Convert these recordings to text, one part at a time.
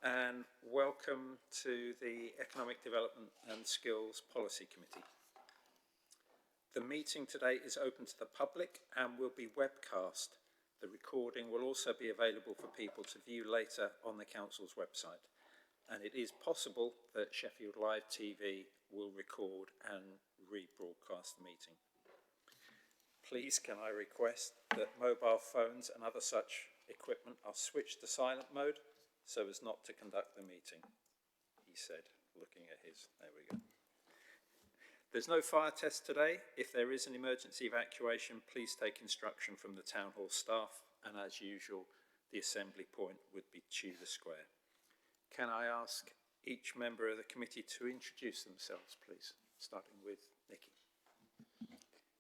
and welcome to the Economic Development and Skills Policy Committee. The meeting today is open to the public and will be webcast. The recording will also be available for people to view later on the Council's website. And it is possible that Sheffield Live TV will record and rebroadcast the meeting. Please can I request that mobile phones and other such equipment are switched to silent mode so as not to conduct the meeting, he said, looking at his, there we go. There's no fire test today. If there is an emergency evacuation, please take instruction from the Town Hall staff, and as usual, the assembly point would be Tudor Square. Can I ask each member of the committee to introduce themselves, please, starting with Nikki.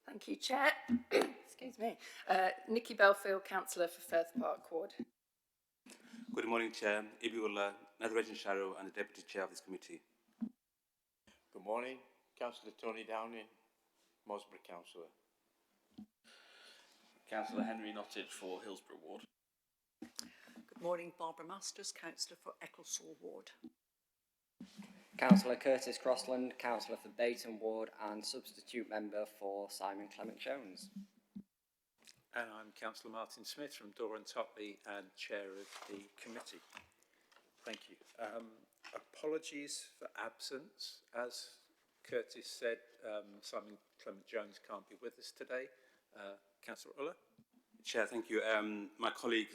Thank you, Chair. Excuse me. Nikki Belfield, Councillor for Firth Park Ward. Good morning, Chair. Ibiula, Nathan Sharrow, and the Deputy Chair of this committee. Good morning, Councillor Tony Downing, Mosbury Councillor. Councillor Henry Nottage for Hillsborough Ward. Good morning, Barbara Masters, Councillor for Ecclesall Ward. Councillor Curtis Crossland, Councillor for Bayton Ward and Substitute Member for Simon Clement Jones. And I'm Councillor Martin Smith from Doran Topley and Chair of the committee. Thank you. Apologies for absence. As Curtis said, Simon Clement Jones can't be with us today. Councillor Uller. Chair, thank you. My colleague,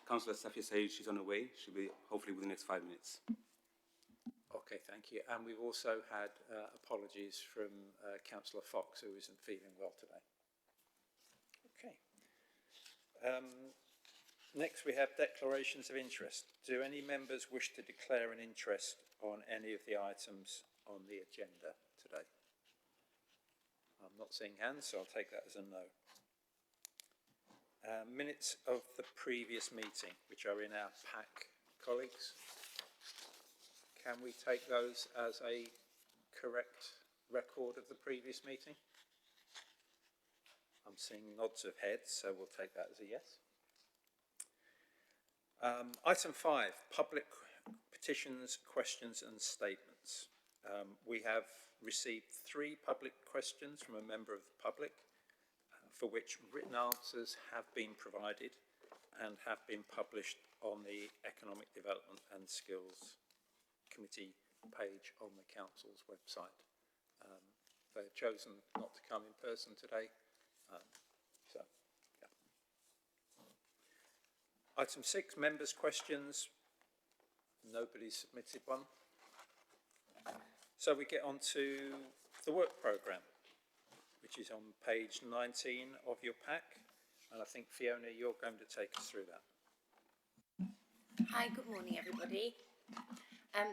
Councillor Safia says she's on her way. She'll be hopefully within the next 5 minutes. Okay, thank you. And we've also had apologies from Councillor Fox, who isn't feeling well today. Okay. Next, we have declarations of interest. Do any members wish to declare an interest on any of the items on the agenda today? I'm not seeing hands, so I'll take that as a no. Minutes of the previous meeting, which are in our pack, colleagues. Can we take those as a correct record of the previous meeting? I'm seeing nods of heads, so we'll take that as a yes. Item 5, public petitions, questions and statements. We have received 3 public questions from a member of the public, for which written answers have been provided and have been published on the Economic Development and Skills Committee page on the Council's website. They've chosen not to come in person today. So, yeah. Item 6, members' questions. Nobody submitted one. So we get on to the work programme, which is on page 19 of your pack. And I think, Fiona, you're going to take us through that. Hi, good morning, everybody.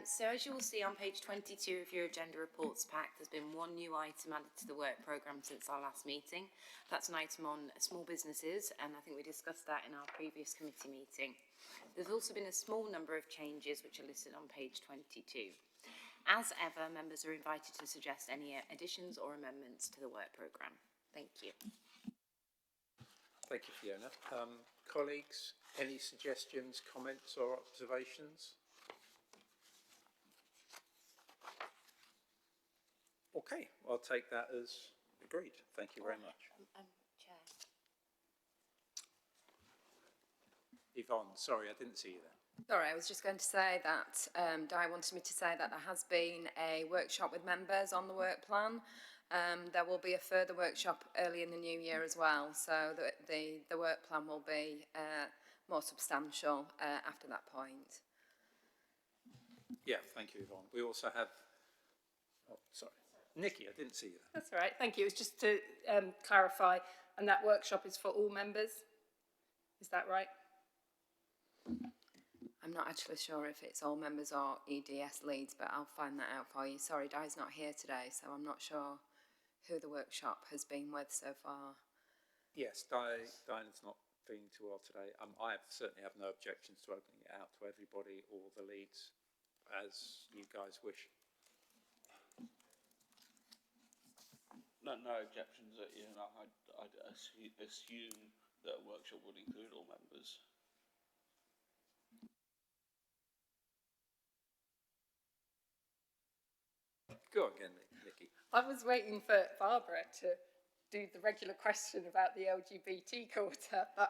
So as you will see on page 22 of your agenda reports pack, there's been 1 new item added to the work programme since our last meeting. That's an item on small businesses, and I think we discussed that in our previous committee meeting. There's also been a small number of changes which are listed on page 22. As ever, members are invited to suggest any additions or amendments to the work programme. Thank you. Thank you, Fiona. Colleagues, any suggestions, comments or observations? Okay, I'll take that as agreed. Thank you very much. Chair. Yvonne, sorry, I didn't see you there. Sorry, I was just going to say that Di wanted me to say that there has been a workshop with members on the work plan. There will be a further workshop early in the new year as well, so the work plan will be more substantial after that point. Yeah, thank you, Yvonne. We also have, oh, sorry, Nikki, I didn't see you there. That's all right, thank you. It was just to clarify, and that workshop is for all members, is that right? I'm not actually sure if it's all members or EDS leads, but I'll find that out for you. Sorry, Di's not here today, so I'm not sure who the workshop has been with so far. Yes, Diana's not feeling too well today. I certainly have no objections to opening it out to everybody or the leads as you guys wish. No objections. You know, I'd assume that a workshop would include all members. Go on again, Nikki. I was waiting for Barbara to do the regular question about the LGBT quarter, but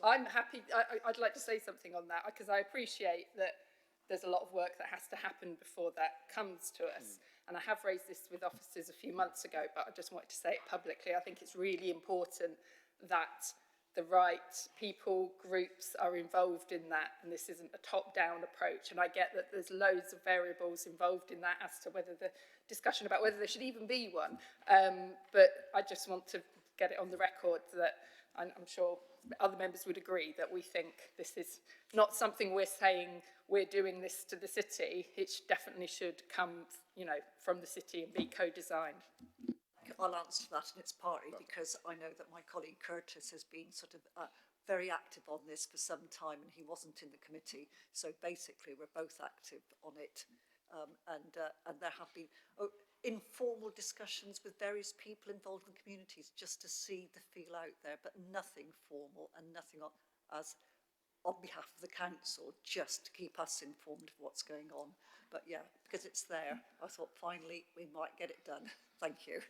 I'm happy. I'd like to say something on that because I appreciate that there's a lot of work that has to happen before that comes to us. And I have raised this with officers a few months ago, but I just wanted to say it publicly. I think it's really important that the right people, groups are involved in that, and this isn't a top-down approach. And I get that there's loads of variables involved in that as to whether the discussion about whether there should even be one. But I just want to get it on the record that I'm sure other members would agree that we think this is not something we're saying we're doing this to the city. It definitely should come, from the city and be co-designed. I'll answer that, and it's partly because I know that my colleague Curtis has been sort of very active on this for some time, and he wasn't in the committee. So basically, we're both active on it, and there have been informal discussions with various people involved in the communities just to see the feel out there, but nothing formal and nothing on behalf of the council, just to keep us informed of what's going on. But yeah, because it's there, I thought finally we might get it done. Thank you.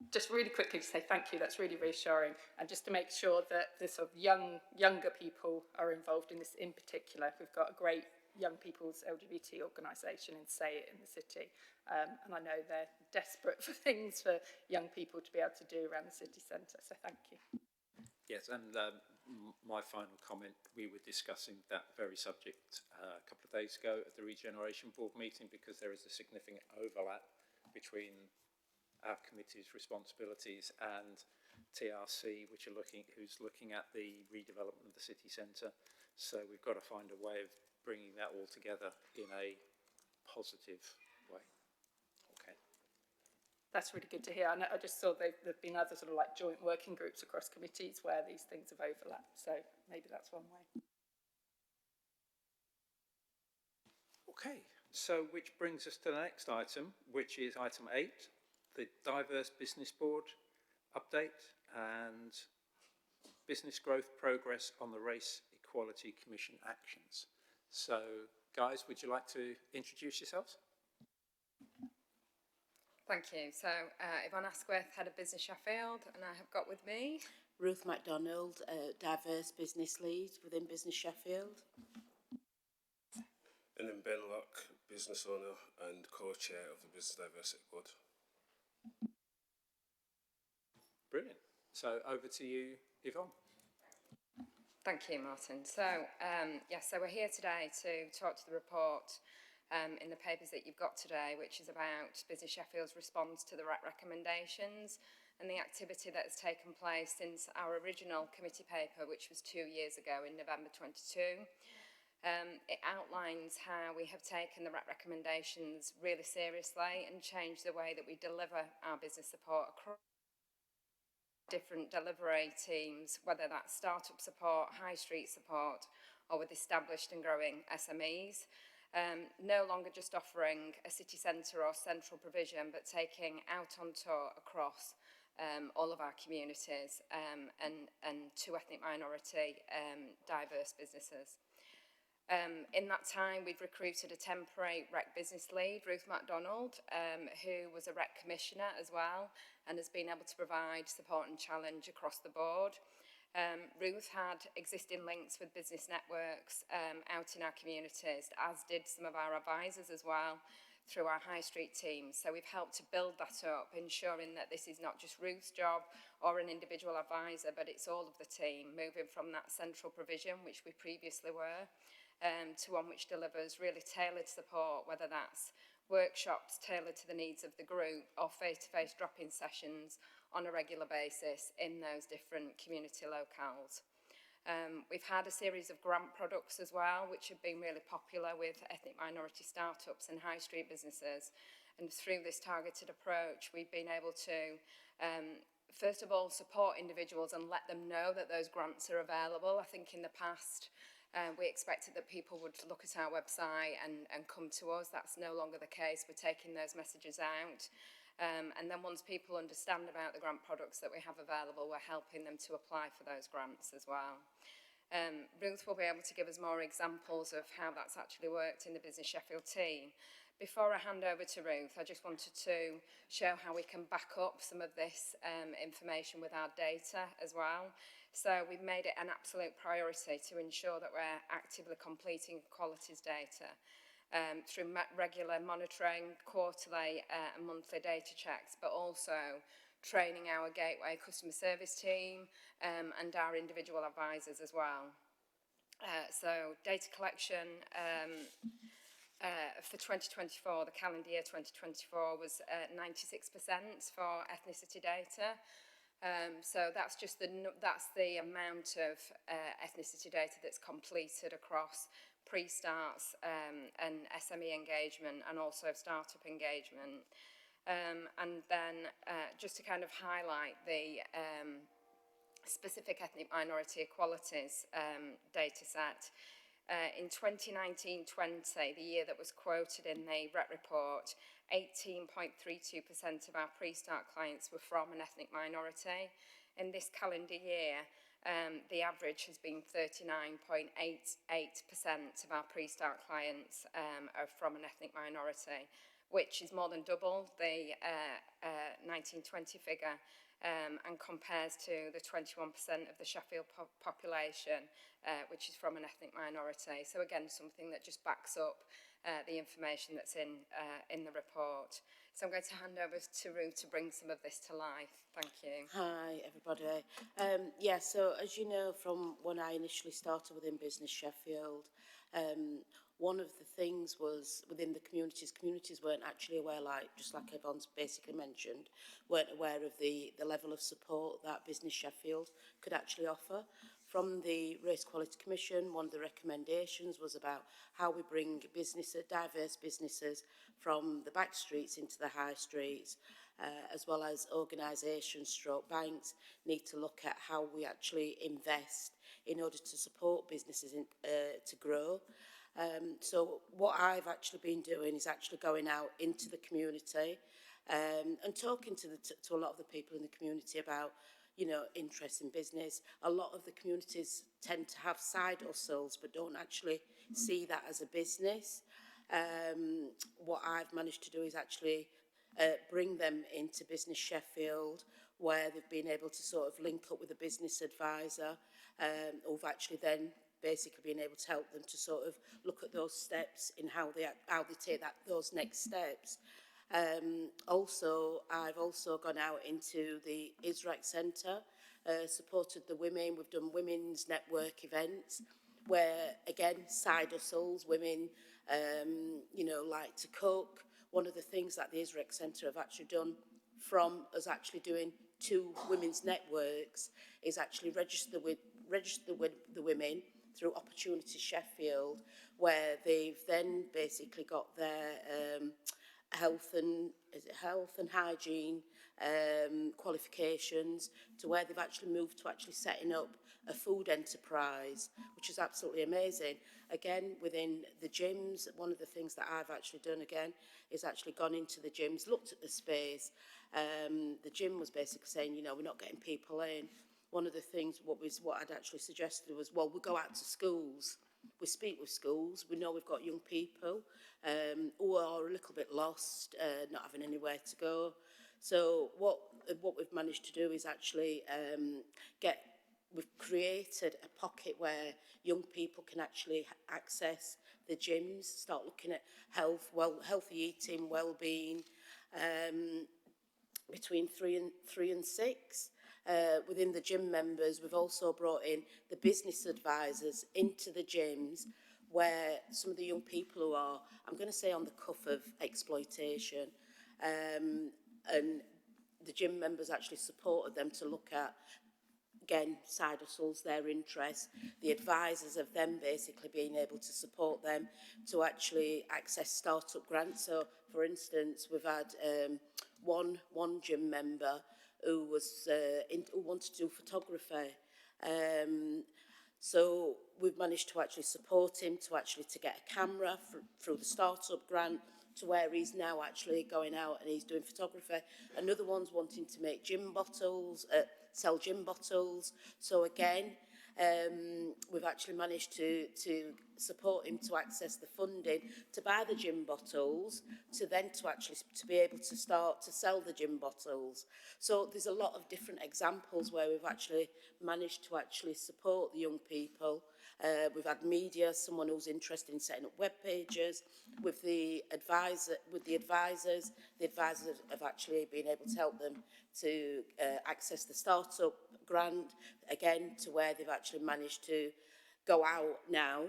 Just really quickly to say thank you, that's really reassuring, and just to make sure that the sort of younger people are involved in this in particular. We've got a great young people's LGBT organisation in Say It in the city, and I know they're desperate for things for young people to be able to do around the city centre, so thank you. Yes, and my final comment, we were discussing that very subject a couple of days ago at the Regeneration Board meeting, because there is a significant overlap between our committee's responsibilities and TRC, who's looking at the redevelopment of the city centre. So we've got to find a way of bringing that all together in a positive way. Okay. That's really good to hear. I just saw there've been other sort of like joint working groups across committees where these things have overlapped. So maybe that's one way. Okay, so which brings us to the next item, which is item 8, the Diverse Business Board update and business growth progress on the Race Equality Commission actions. So, guys, would you like to introduce yourselves? Thank you. So, Yvonne Asquith, Head of Business Sheffield, and I have got with me Ruth MacDonald, Diverse Business Lead within Business Sheffield. And then Ben Locke, Business Owner and Co-Chair of the Business Diversity Board. Brilliant. So, over to you, Yvonne. Thank you, Martin. So, so we're here today to talk to the report in the papers that you've got today, which is about Business Sheffield's response to the REC recommendations and the activity that has taken place since our original committee paper, which was 2 years ago in November 22. It outlines how we have taken the REC recommendations really seriously and changed the way that we deliver our business support across different delivery teams, whether that's startup support, high street support, or with established and growing SMEs. No longer just offering a city centre or central provision, but taking out on tour across all of our communities and to ethnic minority diverse businesses. In that time, we've recruited a temporary REC business lead, Ruth MacDonald, who was a REC commissioner as well, and has been able to provide support and challenge across the board. Ruth had existing links with business networks out in our communities, as did some of our advisors as well, through our high street teams. So we've helped to build that up, ensuring that this is not just Ruth's job or an individual advisor, but it's all of the team, moving from that central provision, which we previously were, to one which delivers really tailored support, whether that's workshops tailored to the needs of the group or face-to-face drop-in sessions on a regular basis in those different community locales. We've had a series of grant products as well, which have been really popular with ethnic minority startups and high street businesses. And through this targeted approach, we've been able to, first of all, support individuals and let them know that those grants are available. I think in the past, we expected that people would look at our website and come to us. That's no longer the case. We're taking those messages out. And then once people understand about the grant products that we have available, we're helping them to apply for those grants as well. Ruth will be able to give us more examples of how that's actually worked in the Business Sheffield team. Before I hand over to Ruth, I just wanted to show how we can back up some of this information with our data as well. So we've made it an absolute priority to ensure that we're actively completing qualities data through regular monitoring, quarterly and monthly data checks, but also training our Gateway customer service team and our individual advisors as well. So data collection for 2024, the calendar year 2024 was 96% for ethnicity data. So that's just the amount of ethnicity data that's completed across pre-starts and SME engagement and also startup engagement. And then just to kind of highlight the specific ethnic minority equalities data set, in 2019-20, the year that was quoted in the RET report, 18.32% of our pre-start clients were from an ethnic minority. In this calendar year, the average has been 39.88% of our pre-start clients are from an ethnic minority, which is more than double the 1920 figure and compares to the 21% of the Sheffield population, which is from an ethnic minority. So again, something that just backs up the information that's in the report. So I'm going to hand over to Ruth to bring some of this to life. Thank you. Hi, everybody. Yeah, so as you know, from when I initially started within Business Sheffield, one of the things was within the communities weren't actually aware, just like everyone's basically mentioned, weren't aware of the level of support that Business Sheffield could actually offer. From the Race Quality Commission, one of the recommendations was about how we bring diverse businesses from the back streets into the high streets, as well as organisations, banks, need to look at how we actually invest in order to support businesses to grow. So what I've actually been doing is actually going out into the community and talking to a lot of the people in the community about, you know, interest in business. A lot of the communities tend to have side hustles but don't actually see that as a business. What I've managed to do is actually bring them into Business Sheffield, where they've been able to sort of link up with a business advisor who've actually then basically been able to help them to sort of look at those steps in how they take those next steps. I've also gone out into the ISRAC Centre, supported the women. We've done women's network events where, again, side hustles, women, you know, like to cook. One of the things that the ISRAC Centre have actually done from us actually doing 2 women's networks is actually register with the women through Opportunity Sheffield, where they've then basically got their health and hygiene qualifications, to where they've actually moved to actually setting up a food enterprise, which is absolutely amazing. Again, within the gyms, one of the things that I've actually done again is actually gone into the gyms, looked at the space. The gym was basically saying, you know, we're not getting people in. One of the things, what I'd actually suggested was, well, we go out to schools, we speak with schools, we know we've got young people who are a little bit lost, not having anywhere to go. So what we've managed to do is actually we've created a pocket where young people can actually access the gyms, start looking at healthy eating, well-being, between 3 and 6. Within the gym members, we've also brought in the business advisors into the gyms, where some of the young people who are, I'm going to say, on the cuff of exploitation, and the gym members actually supported them to look at, again, side hustles, their interests. The advisors of them basically being able to support them to actually access startup grants. So, for instance, we've had one gym member who wanted to do photography. So we've managed to actually support him to get a camera through the startup grant, to where he's now actually going out and he's doing photography. Another one's wanting to make gym bottles, sell gym bottles. So again, we've actually managed to support him to access the funding to buy the gin bottles, to then to be able to start to sell the gin bottles. So there's a lot of different examples where we've actually managed to actually support the young people. We've had media, someone who's interested in setting up web pages. With the advisors have actually been able to help them to access the startup grant, again, to where they've actually managed to go out now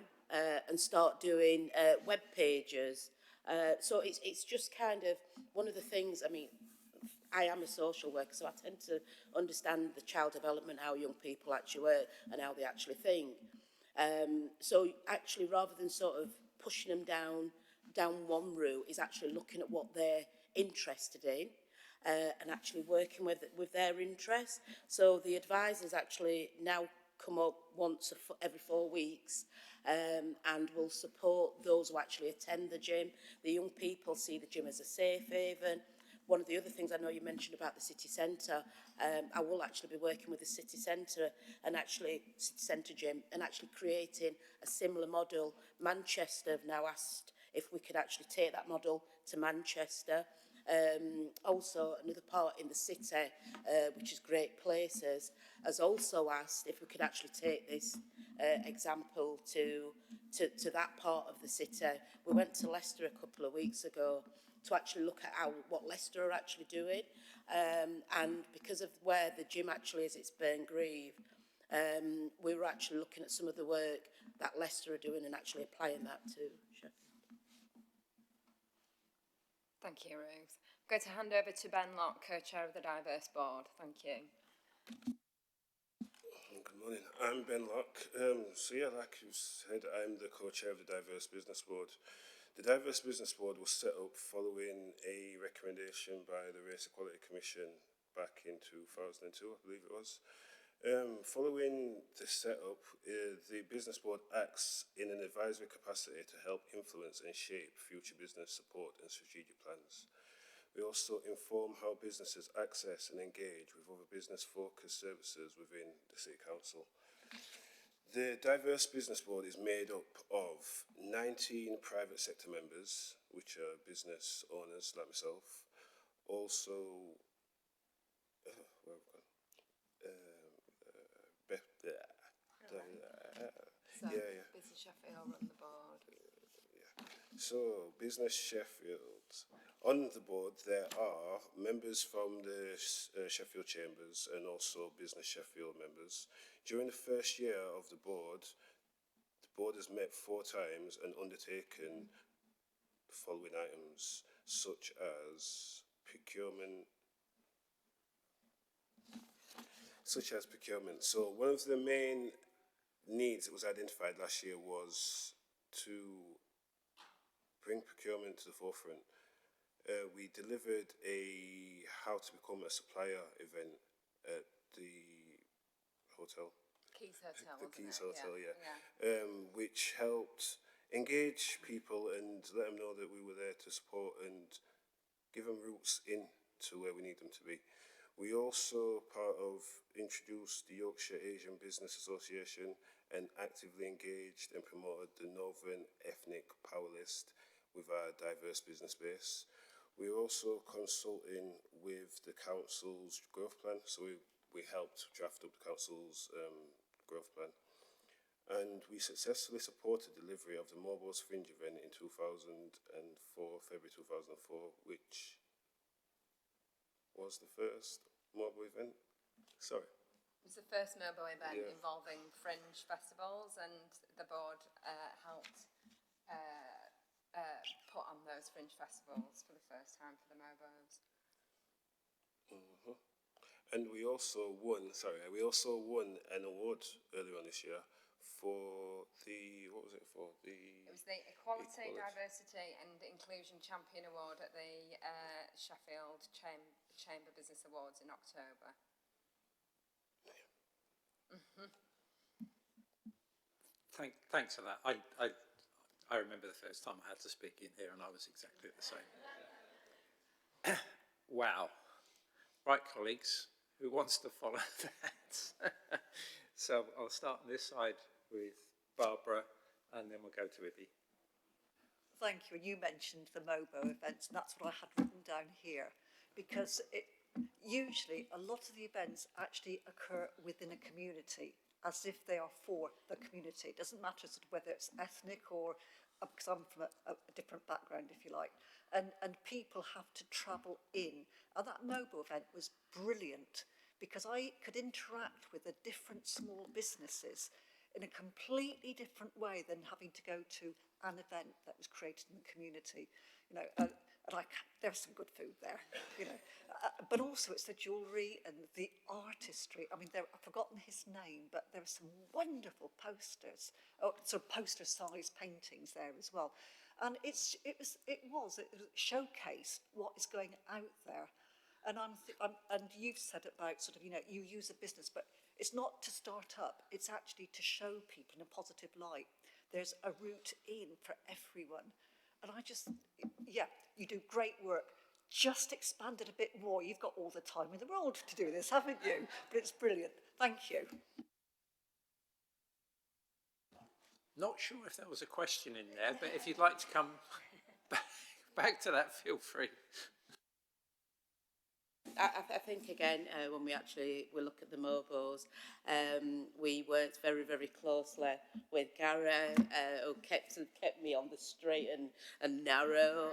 and start doing web pages. So it's just kind of one of the things. I mean, I am a social worker, so I tend to understand the child development, how young people actually work and how they actually think. So actually, rather than sort of pushing them down one route, is actually looking at what they're interested in and actually working with their interests. So the advisors actually now come up once every 4 weeks and will support those who actually attend the gym. The young people see the gym as a safe haven. One of the other things, I know you mentioned about the city centre, I will actually be working with the city centre and actually city centre gym and actually creating a similar model. Manchester have now asked if we could actually take that model to Manchester. Also, another part in the city, which is Great Places, has also asked if we could actually take this example to that part of the city. We went to Leicester a couple of weeks ago to actually look at what Leicester are actually doing. And because of where the gym actually is, it's Burngreave, we were actually looking at some of the work that Leicester are doing and actually applying that to Sheffield. Thank you, Ruth. I'm going to hand over to Ben Locke, co-chair of the Diverse Board. Thank you. Good morning. I'm Ben Locke. Like you said, I'm the co-chair of the Diverse Business Board. The Diverse Business Board was set up following a recommendation by the Race Equality Commission back in 2002, I believe it was. Following the setup, the Business Board acts in an advisory capacity to help influence and shape future business support and strategic plans. We also inform how businesses access and engage with other business-focused services within the City Council. The Diverse Business Board is made up of 19 private sector members, which are business owners like myself. Also, Business Sheffield run the board. So, Business Sheffield. On the board, there are members from the Sheffield Chambers and also Business Sheffield members. During the first year of the board has met 4 times and undertaken the following items, such as procurement. So one of the main needs that was identified last year was to bring procurement to the forefront. We delivered a how to become a supplier event at the hotel. Keys Hotel, The wasn't Keys it? Hotel, yeah. Yeah. Which helped engage people and let them know that we were there to support and give them routes in to where we need them to be. We also introduced the Yorkshire Asian Business Association and actively engaged and promoted the Northern Ethnic Power List with our diverse business base. We're also consulting with the council's growth plan, so we helped draft up the council's growth plan. And we successfully supported delivery of the Mobiles Fringe event in 2004, February 2004, which was the first mobile event. Sorry. It was the first mobile event Yeah. involving Fringe festivals, and the board helped put on those Fringe festivals for the first time for the mobiles. Mm-hmm. And we also won an award earlier on this year for the, what was it for? It was the Equality, Diversity and Inclusion Champion Award at the Sheffield Chamber Business Awards in October. Thanks for that. I remember the first time I had to speak in here and I was exactly the same. Wow. Right, colleagues, who wants to follow that? So I'll start on this side with Barbara, and then we'll go to Ibby. Thank you. And you mentioned the MOBO events, and that's what I had written down here, because usually a lot of the events actually occur within a community, as if they are for the community. It doesn't matter sort of whether it's ethnic or, because I'm from a different background, if you like, and people have to travel in. And that MOBO event was brilliant, because I could interact with the different small businesses in a completely different way than having to go to an event that was created in the community. You know, there's some good food there, you know, but also it's the jewellery and the artistry. I mean, I've forgotten his name, but there were some wonderful posters, poster-sized paintings there as well. And it showcased what is going out there. And and you've said about sort of, you know, you use a business, but it's not to start up, it's actually to show people in a positive light. There's a route in for everyone. And you do great work. Just expand it a bit more. You've got all the time in the world to do this, haven't you? But it's brilliant. Thank you. Not sure if there was a question in there, but if you'd like to come back to that, feel free. I think again, when we look at the MOBOs, we worked very, very closely with Gary, who kept me on the straight and narrow.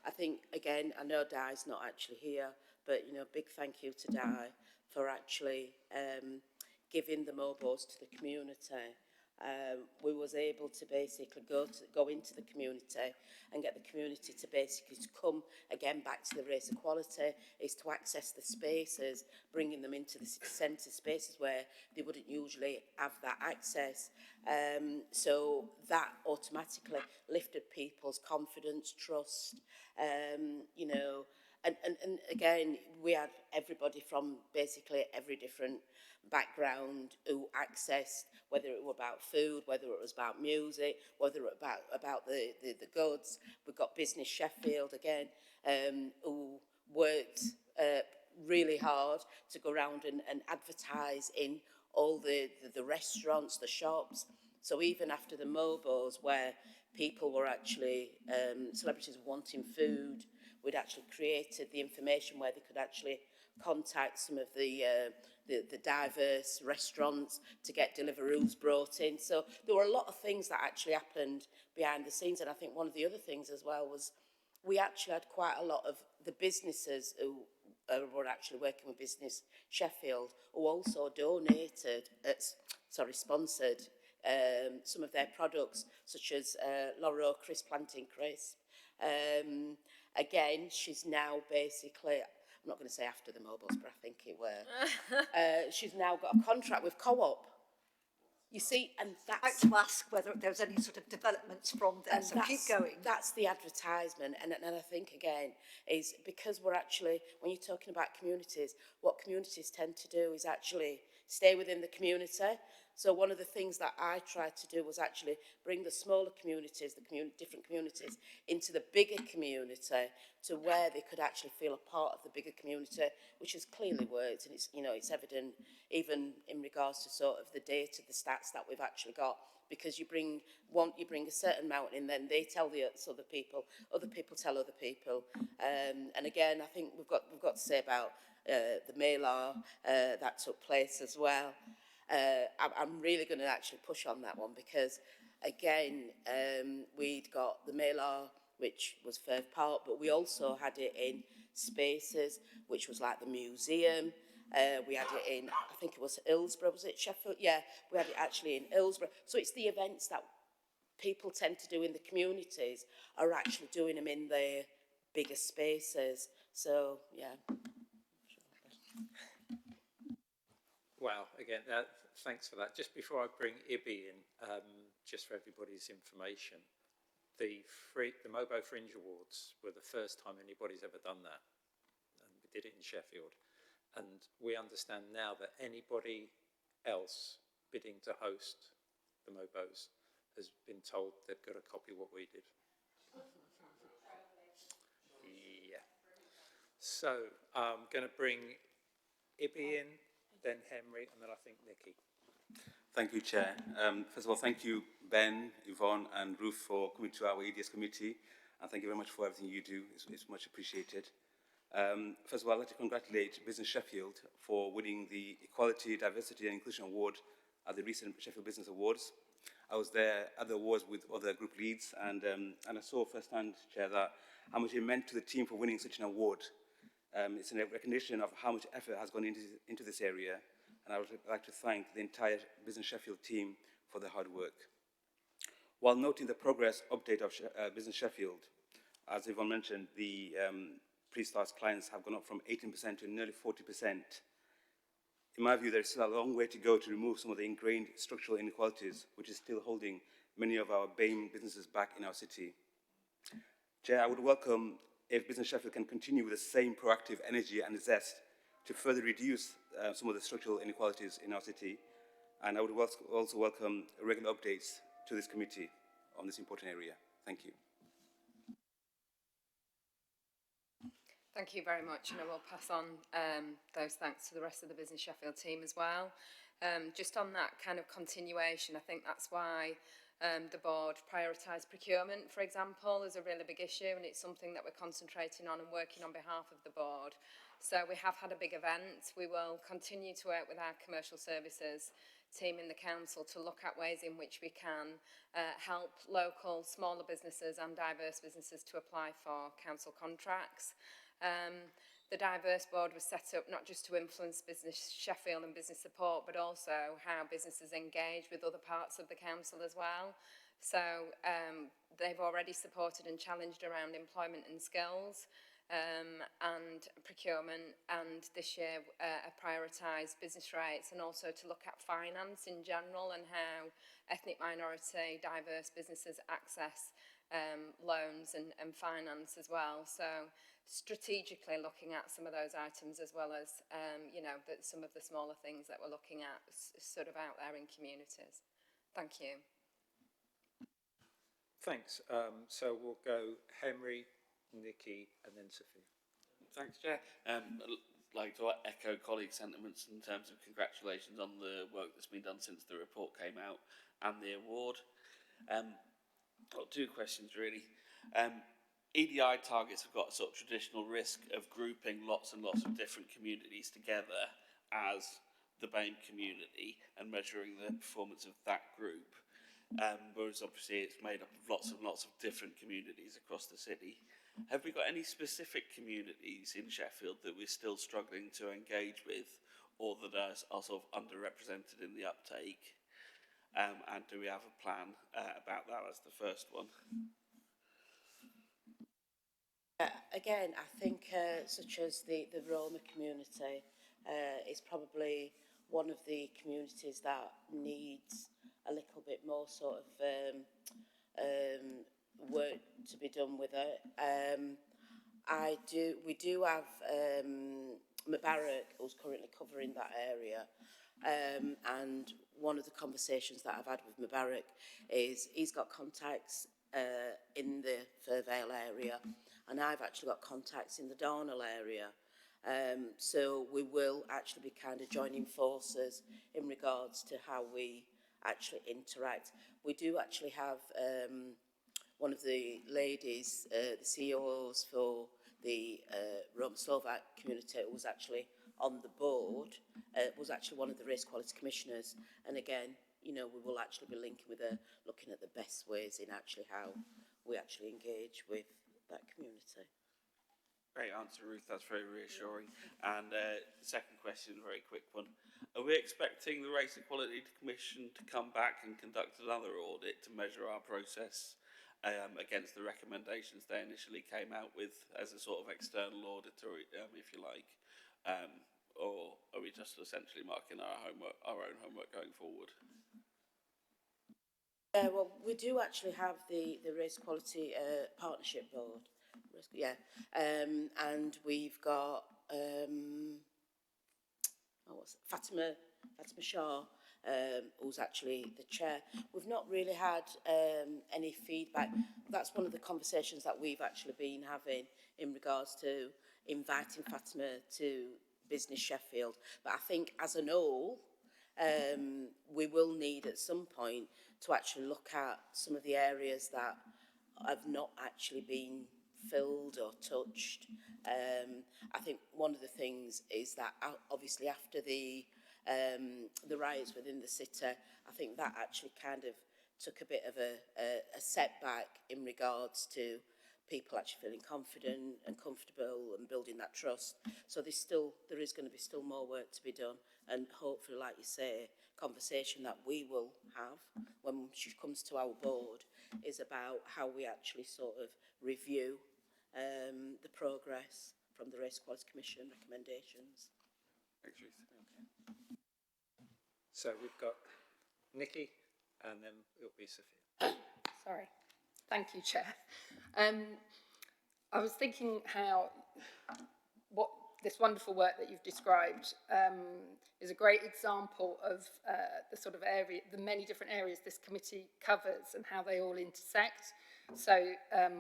I think again, I know Di's not actually here, but you know, big thank you to Di for actually giving the MOBOs to the community. We was able to basically go into the community and get the community to basically to come again back to the race equality, is to access the spaces, bringing them into the city centre spaces where they wouldn't usually have that access. So that automatically lifted people's confidence, trust, you know, and again, we had everybody from basically every different background who accessed, whether it was about food, whether it was about music, whether it was about the goods. We've got Business Sheffield again, who worked really hard to go around and advertise in all the restaurants, the shops. So even after the MOBOs, where people were actually, celebrities wanting food, we'd actually created the information where they could actually contact some of the diverse restaurants to get Deliveroo's brought in. So there were a lot of things that actually happened behind the scenes. And I think one of the other things as well was we actually had quite a lot of the businesses who were actually working with Business Sheffield, who also sponsored some of their products, such as Laura Crisp Planting Crisp. Again, she's now basically, I'm not going to say after the MOBOs, but I think it were. She's now got a contract with Co-op. You see, and that's... I'd like to ask whether there's any sort of developments from there, so keep going. That's the advertisement, and I think, again, is because we're actually, when you're talking about communities, what communities tend to do is actually stay within the community. So one of the things that I tried to do was actually bring the smaller communities, different communities, into the bigger community, to where they could actually feel a part of the bigger community, which has clearly worked, and it's, you know, it's evident even in regards to sort of the data, the stats that we've actually got, because you bring a certain amount in, then they tell the other people tell other people, and again, I think we've got to say about the Mailar that took place as well. I'm really going to actually push on that one because, again, we'd got the Mailar, which was Firth Park, but we also had it in spaces, which was like the museum. We had it in, I think it was Hillsborough, was it Sheffield? Yeah, we had it actually in Hillsborough. So it's the events that people tend to do in the communities are actually doing them in their bigger spaces. So, yeah. Well, again, thanks for that. Just before I bring Ibby in, just for everybody's information, the MOBO Fringe Awards were the first time anybody's ever done that. And we did it in Sheffield. And we understand now that anybody else bidding to host the MOBOs has been told they've got a copy of what we did. Yeah. So I'm going to bring Ibby in, then Henry, and then I think Nikki. Thank you, Chair. First of all, thank you, Ben, Yvonne, and Ruth for coming to our EDS committee, and thank you very much for everything you do. It's much appreciated. First of all, I'd like to congratulate Business Sheffield for winning the Equality, Diversity and Inclusion Award at the recent Sheffield Business Awards. I was there at the awards with other group leads, and I saw firsthand, Chair, that how much it meant to the team for winning such an award. It's a recognition of how much effort has gone into this area, and I would like to thank the entire Business Sheffield team for their hard work. While noting the progress update of Business Sheffield, as Yvonne mentioned, the pre-start clients have gone up from 18% to nearly 40%. In my view, there is still a long way to go to remove some of the ingrained structural inequalities, which is still holding many of our BAME businesses back in our city. Chair, I would welcome if Business Sheffield can continue with the same proactive energy and zest to further reduce some of the structural inequalities in our city. And I would also welcome regular updates to this committee on this important area. Thank you. Thank you very much, and I will pass on those thanks to the rest of the Business Sheffield team as well. Just on that kind of continuation, I think that's why the board prioritised procurement, for example, as a really big issue, and it's something that we're concentrating on and working on behalf of the board. So we have had a big event. We will continue to work with our commercial services team in the council to look at ways in which we can help local, smaller businesses and diverse businesses to apply for council contracts. The Diverse Board was set up not just to influence Business Sheffield and business support, but also how businesses engage with other parts of the council as well. So they've already supported and challenged around employment and skills and procurement, and this year prioritised business rates and also to look at finance in general and how ethnic minority, diverse businesses access loans and finance as well. So strategically looking at some of those items as well as, you know, some of the smaller things that we're looking at sort of out there in communities. Thank you. Thanks. So we'll go Henry, Nikki and then Sophie. Thanks, Chair. I'd like to echo colleague sentiments in terms of congratulations on the work that's been done since the report came out and the award. Got two questions really. EDI targets have got a sort of traditional risk of grouping lots and lots of different communities together as the BAME community and measuring the performance of that group. Whereas obviously it's made up of lots and lots of different communities across the city. Have we got any specific communities in Sheffield that we're still struggling to engage with or that are sort of underrepresented in the uptake? And do we have a plan about that as the first one? Again, I think such as the Roma community is probably one of the communities that needs a little bit more sort of work to be done with it. We do have Mubarak, who's currently covering that area, and one of the conversations that I've had with Mubarak is he's got contacts in the Firvale area, and I've actually got contacts in the Darnell area. So we will actually be kind of joining forces in regards to how we actually interact. We do actually have one of the ladies, the CEOs for the Roma Slovak community, who was actually on the board, was actually one of the race quality commissioners. And again, you know, we will actually be linking with her, looking at the best ways in actually how we actually engage with that community. Great answer, Ruth. That's very reassuring. And second question, very quick one. Are we expecting the Race Equality Commission to come back and conduct another audit to measure our process against the recommendations they initially came out with as a sort of external auditor, if you like? Or are we just essentially marking our own homework going forward? Well, we do actually have the Race Quality Partnership Board. Yeah, and we've got Fatima Shah, who's actually the chair. We've not really had any feedback. That's one of the conversations that we've actually been having in regards to inviting Fatima to Business Sheffield. But I think as a whole, we will need at some point to actually look at some of the areas that have not actually been filled or touched. I think one of the things is that obviously after the riots within the city, I think that actually kind of took a bit of a setback in regards to people actually feeling confident and comfortable and building that trust. So there is going to be still more work to be done, and hopefully, like you say, conversation that we will have when she comes to our board is about how we actually sort of review the progress from the Race Equality Commission recommendations. Thanks, Ruth. Okay. So we've got Nikki, and then it'll be Sophia. Sorry. Thank you, Chair. I was thinking what this wonderful work that you've described is a great example of the sort of area, the many different areas this committee covers and how they all intersect. So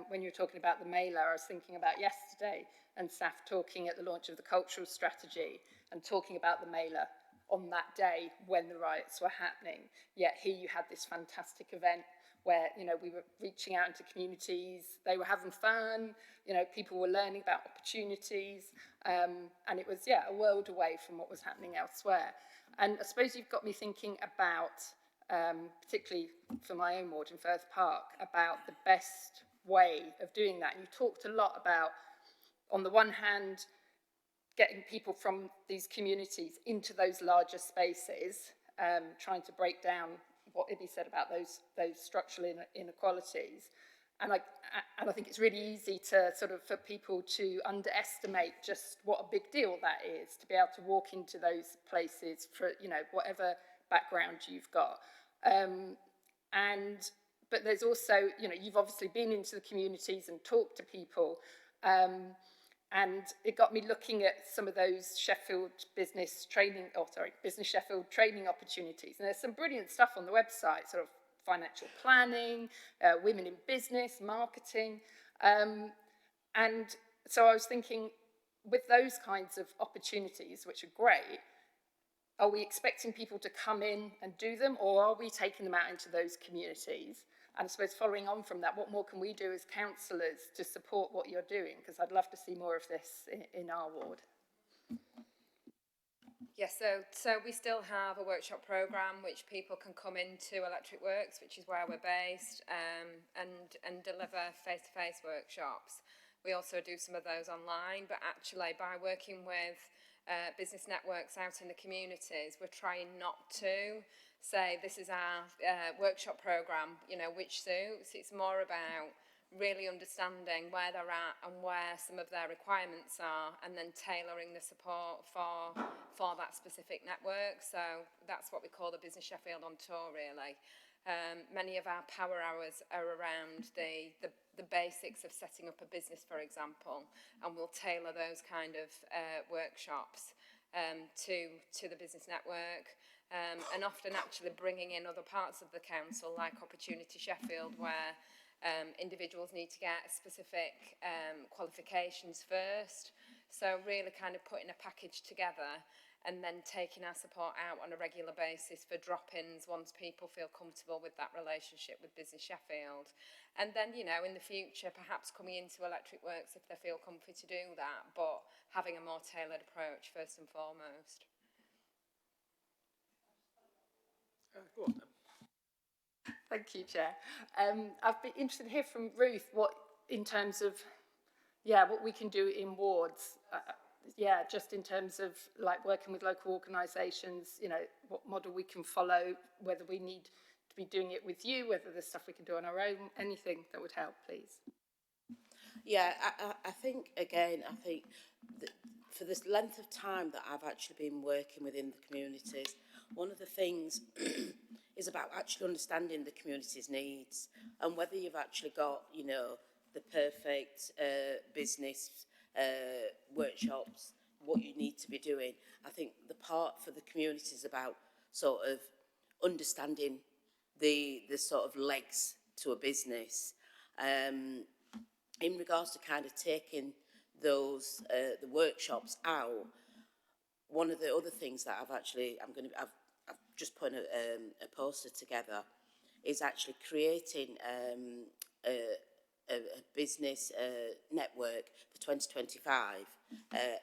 when you were talking about the mailer, I was thinking about yesterday and Saf talking at the launch of the cultural strategy and talking about the mailer on that day when the riots were happening. Yet here you had this fantastic event where, you know, we were reaching out into communities, they were having fun, you know, people were learning about opportunities, and it was, yeah, a world away from what was happening elsewhere. And I suppose you've got me thinking about, particularly for my own ward in Firth Park, about the best way of doing that. And you talked a lot about, on the one hand, getting people from these communities into those larger spaces, trying to break down what Ibby said about those structural inequalities. And I think it's really easy to sort of, for people to underestimate just what a big deal that is, to be able to walk into those places for, you know, whatever background you've got. But there's also, you know, you've obviously been into the communities and talked to people, and it got me looking at some of those Business Sheffield training opportunities. And there's some brilliant stuff on the website, sort of financial planning, women in business, marketing. And so I was thinking, with those kinds of opportunities, which are great, are we expecting people to come in and do them, or are we taking them out into those communities? And I suppose following on from that, what more can we do as councillors to support what you're doing? Because I'd love to see more of this in our ward. Yes, so we still have a workshop programme which people can come into Electric Works, which is where we're based, and deliver face-to-face workshops. We also do some of those online, but actually by working with business networks out in the communities, we're trying not to say this is our workshop programme, you know, which suits. It's more about really understanding where they're at and where some of their requirements are, and then tailoring the support for that specific network. So that's what we call the Business Sheffield on Tour, really. Many of our power hours are around the basics of setting up a business, for example, and we'll tailor those kind of workshops to the business network. And often actually bringing in other parts of the council, like Opportunity Sheffield, where individuals need to get specific qualifications first. So really kind of putting a package together and then taking our support out on a regular basis for drop-ins once people feel comfortable with that relationship with Business Sheffield. And then, you know, in the future, perhaps coming into Electric Works if they feel comfy to do that, but having a more tailored approach first and foremost. Go on then. Thank you, Chair. I'd be interested to hear from Ruth what, in terms of, what we can do in wards. Just in terms of like working with local organisations, you know, what model we can follow, whether we need to be doing it with you, whether there's stuff we can do on our own, anything that would help, please. Yeah, I think, again, that for this length of time that I've actually been working within the communities, one of the things is about actually understanding the community's needs, and whether you've actually got, you know, the perfect business workshops, what you need to be doing. I think the part for the community is about sort of understanding the sort of legs to a business. In regards to kind of taking those the workshops out, one of the other things that I've just putting a poster together, is actually creating a business network for 2025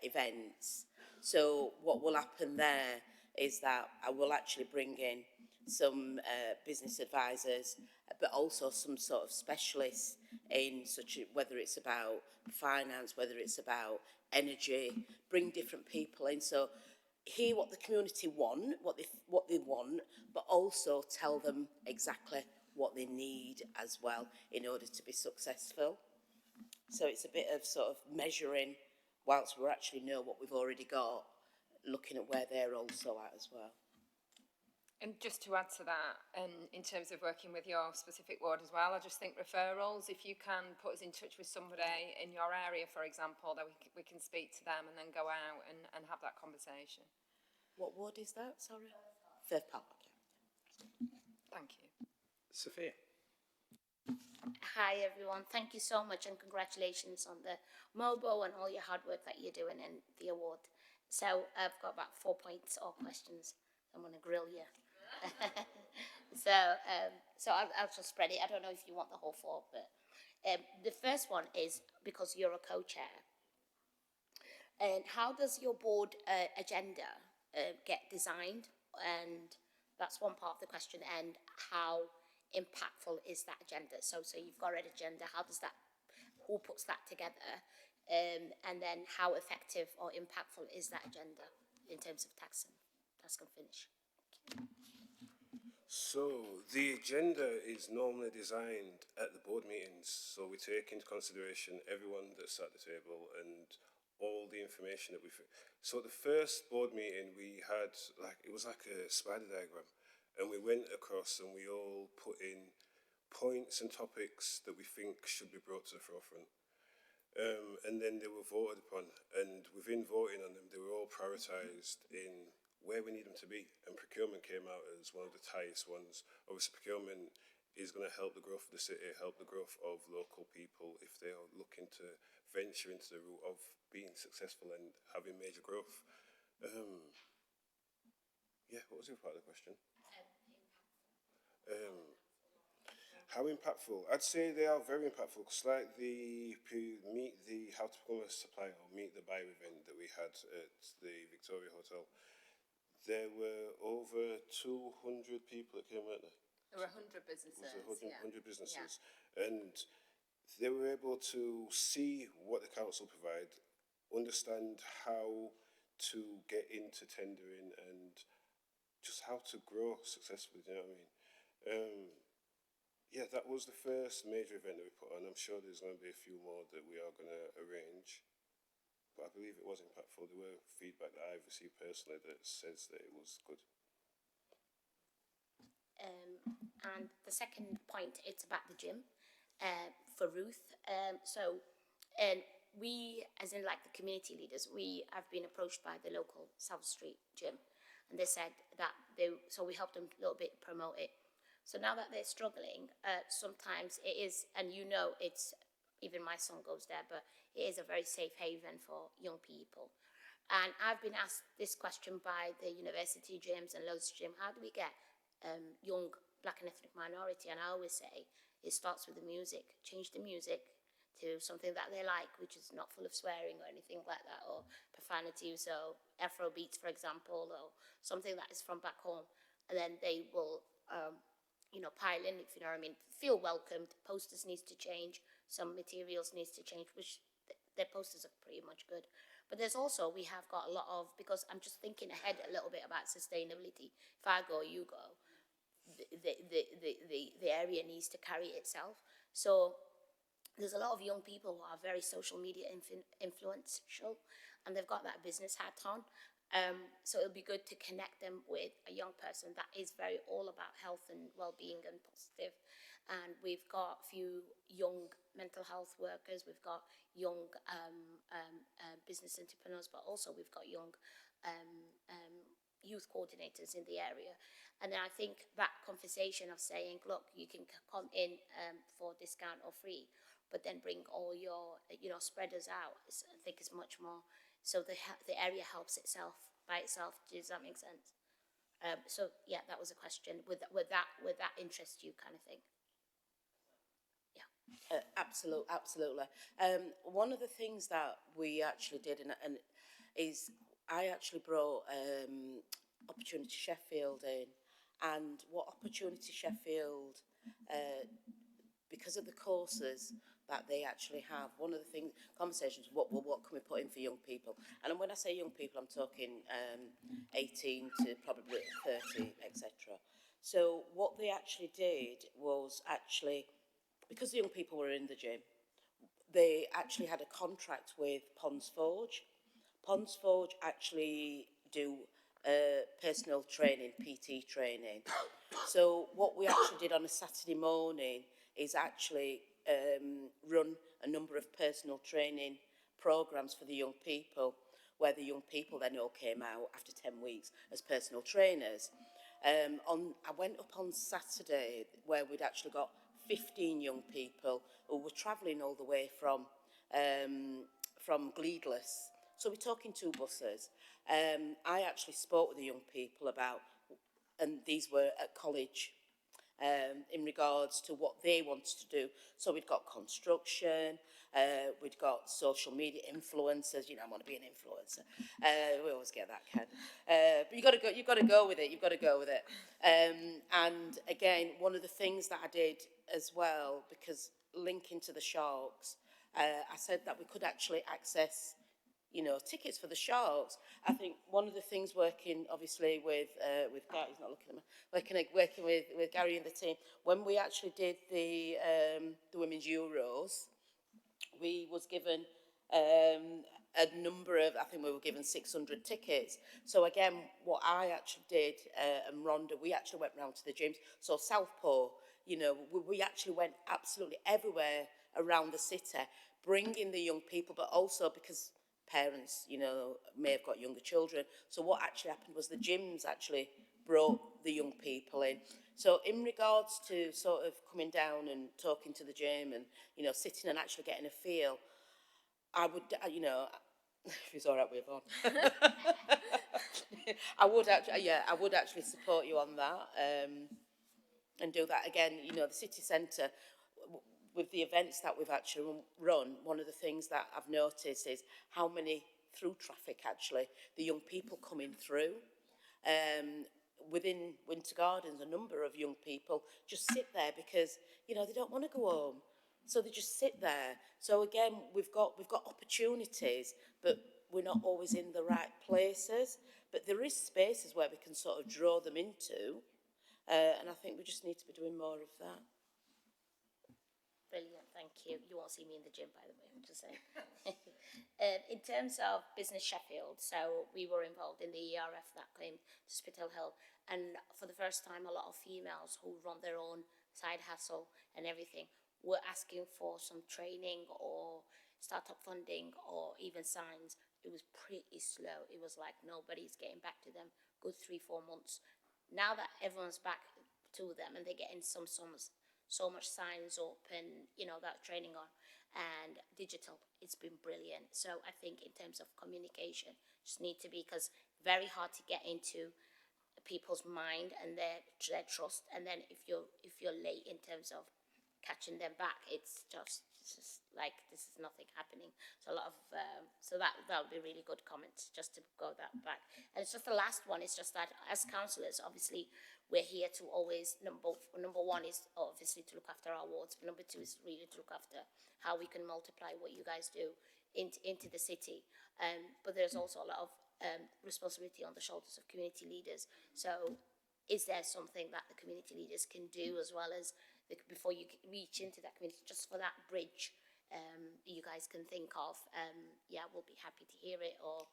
events. So what will happen there is that I will actually bring in some business advisors, but also some sort of specialists in whether it's about finance, whether it's about energy, bring different people in. So hear what the community want, what they want, but also tell them exactly what they need as well in order to be successful. So it's a bit of sort of measuring whilst we actually know what we've already got, looking at where they're also at as well. And just to add to that, and in terms of working with your specific ward as well, I just think referrals, if you can put us in touch with somebody in your area, for example, that we can speak to them and then go out and have that conversation. What ward is that, sorry? Firth Park, okay. Thank you. Sophia. Hi everyone, thank you so much and congratulations on the MOBO and all your hard work that you're doing in the award. So I've got about 4 points or questions. I'm going to grill you. So I'll just spread it. I don't know if you want the whole 4, but the first one is because you're a co-chair. And how does your board agenda get designed? And that's one part of the question. And how impactful is that agenda? So you've got an agenda. Who puts that together? And then how effective or impactful is that agenda in terms of task and finish? So the agenda is normally designed at the board meetings, so we take into consideration everyone that's at the table and all the information that so at the first board meeting we had it was like a spider diagram, and we went across and we all put in points and topics that we think should be brought to the forefront. And then they were voted upon, and within voting on them, they were all prioritised in where we need them to be. And procurement came out as one of the highest ones. Obviously, procurement is going to help the growth of the city, help the growth of local people if they are looking to venture into the route of being successful and having major growth. Yeah, what was the other part of the question? How impactful? I'd say they are very impactful, because like the Meet the How to Become a Supplier or Meet the Buyer event that we had at the Victoria Hotel, there were over 200 people that came, weren't there? There were 100 businesses. It was 100 businesses. Yeah. And they were able to see what the council provide, understand how to get into tendering and just how to grow successfully, do you know what I mean? Yeah, that was the first major event that we put on. I'm sure there's going to be a few more that we are going to arrange. But I believe it was impactful. There were feedback that I've received personally that says that it was good. And the second point, it's about the gym for Ruth. We, as in like the community leaders, we have been approached by the local South Street gym, and they said that so we helped them a little bit promote it. So now that they're struggling, sometimes it is, and it's, even my son goes there, but it is a very safe haven for young people. And I've been asked this question by the university gyms and loads of gyms: how do we get young black and ethnic minority? And I always say it starts with the music. Change the music to something that they like, which is not full of swearing or anything like that, or profanity. So Afro beats, for example, or something that is from back home. And then they will, pile in, if you know what I mean. Feel welcomed. Posters needs to change. Some materials needs to change, which their posters are pretty much good. But there's also, we have got a lot of, because I'm just thinking ahead a little bit about sustainability. If I go, you go, the area needs to carry itself. So there's a lot of young people who are very social media influential, and they've got that business hat on. So it'll be good to connect them with a young person that is very all about health and well-being and positive. And we've got a few young mental health workers, we've got young business entrepreneurs, but also we've got young youth coordinators in the area. And then I think that conversation of saying, look, you can come in for discount or free, but then bring all your spreaders out, I think is much more. So the area helps itself by itself. Does that make sense? So yeah, that was a question. Would that interest you, kind of thing? Absolutely. One of the things that we actually did, and is I actually brought Opportunity Sheffield in, and what Opportunity Sheffield, because of the courses that they actually have, one of the things, conversations, what can we put in for young people? And when I say young people, I'm talking 18 to probably 30, etc. So what they actually did was actually, because the young people were in the gym, they actually had a contract with Ponds Forge. Ponds Forge actually do personal training, PT training. So what we actually did on a Saturday morning is actually run a number of personal training programs for the young people, where the young people then all came out after 10 weeks as personal trainers. I went up on Saturday where we'd actually got 15 young people who were travelling all the way from Gleedless. So we're talking 2 buses. I actually spoke with the young people about, and these were at college, in regards to what they wanted to do. So we'd got construction, we'd got social media influencers. You know, I want to be an influencer. We always get that, Ken. But you've got to go with it. And again, one of the things that I did as well, because linking to the Sharks, I said that we could actually access, tickets for the Sharks. I think one of the things working, obviously, with Gary, he's not looking at me, working with Gary and the team, when we actually did the Women's Euros, we was given a number of, I think we were given 600 tickets. So again, what I actually did, and Rhonda, we actually went round to the gyms. So Southpaw, we actually went absolutely everywhere around the city, bringing the young people, but also because parents, may have got younger children. So what actually happened was the gyms actually brought the young people in. So in regards to sort of coming down and talking to the gym and, sitting and actually getting a feel, I would, if it's all right with Yvonne, I would actually support you on that, and do that again. The city centre, with the events that we've actually run, one of the things that I've noticed is how many through traffic actually the young people coming through. Within Winter Gardens, a number of young people just sit there because they don't want to go home, so they just sit there. So again, we've got opportunities, but we're not always in the right places. But there is spaces where we can sort of draw them into, and I think we just need to be doing more of that. Brilliant, thank you. You won't see me in the gym, by the way, I'm just saying. In terms of Business Sheffield, so we were involved in the ERF that came to Spittal Hill, and for the first time, a lot of females who run their own side hustle and everything were asking for some training or startup funding or even signs. It was pretty slow. It was like nobody's getting back to them. Good 3-4 months. Now that everyone's back to them and they're getting so much signs up and that training on and digital, it's been brilliant. So I think in terms of communication, just need to be, because very hard to get into people's mind and their trust, and then if you're late in terms of catching them back, it's just like this is nothing happening. So a lot of so that would be really good comments just to go that back. And it's just the last one. It's just that as councillors, obviously we're here to always number one is obviously to look after our wards, but number two is really to look after how we can multiply what you guys do into the city. But there's also a lot of responsibility on the shoulders of community leaders. So is there something that the community leaders can do as well as before you reach into that community, just for that bridge you guys can think of? We'll be happy to hear it or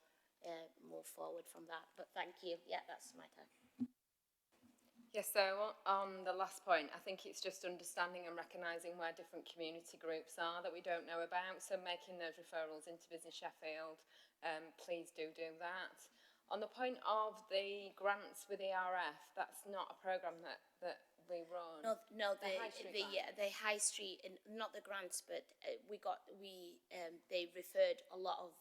move forward from that. But thank you. Yeah, that's my time. Yes, so on the last point, I think it's just understanding and recognising where different community groups are that we don't know about. So making those referrals into Business Sheffield, please do that. On the point of the grants with ERF, that's not a programme that we run. No, the high street, and not the grants, but they referred a lot of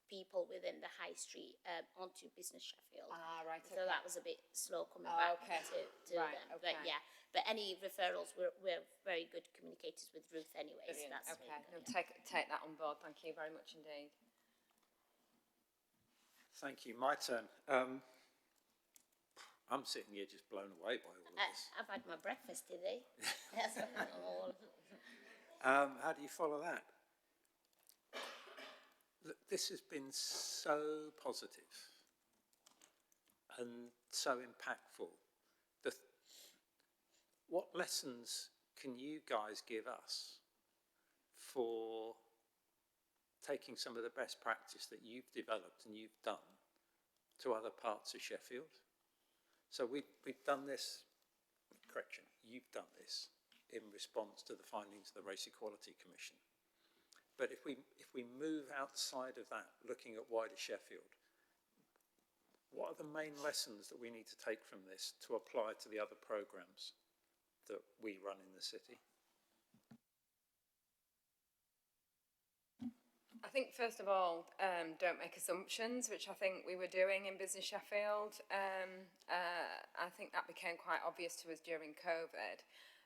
people within the high street onto Business Sheffield. Ah, right, So okay. that was a bit slow coming Oh, back okay. to Right, them. okay. But yeah, but any referrals, we're very good communicators with Ruth anyway. So Brilliant. that's Okay, really no, good, take that on board. Thank you very much indeed. Thank you. My turn. I'm sitting here just blown away by all of this. I've had my breakfast today. That's all. How do you follow that? Look, this has been so positive and so impactful. What lessons can you guys give us for taking some of the best practice that you've developed and you've done to other parts of Sheffield? So we've done this, correction, you've done this in response to the findings of the Race Equality Commission. But if we move outside of that, looking at wider Sheffield, what are the main lessons that we need to take from this to apply to the other programmes that we run in the city? I think, first of all, don't make assumptions, which I think we were doing in Business Sheffield. I think that became quite obvious to us during COVID.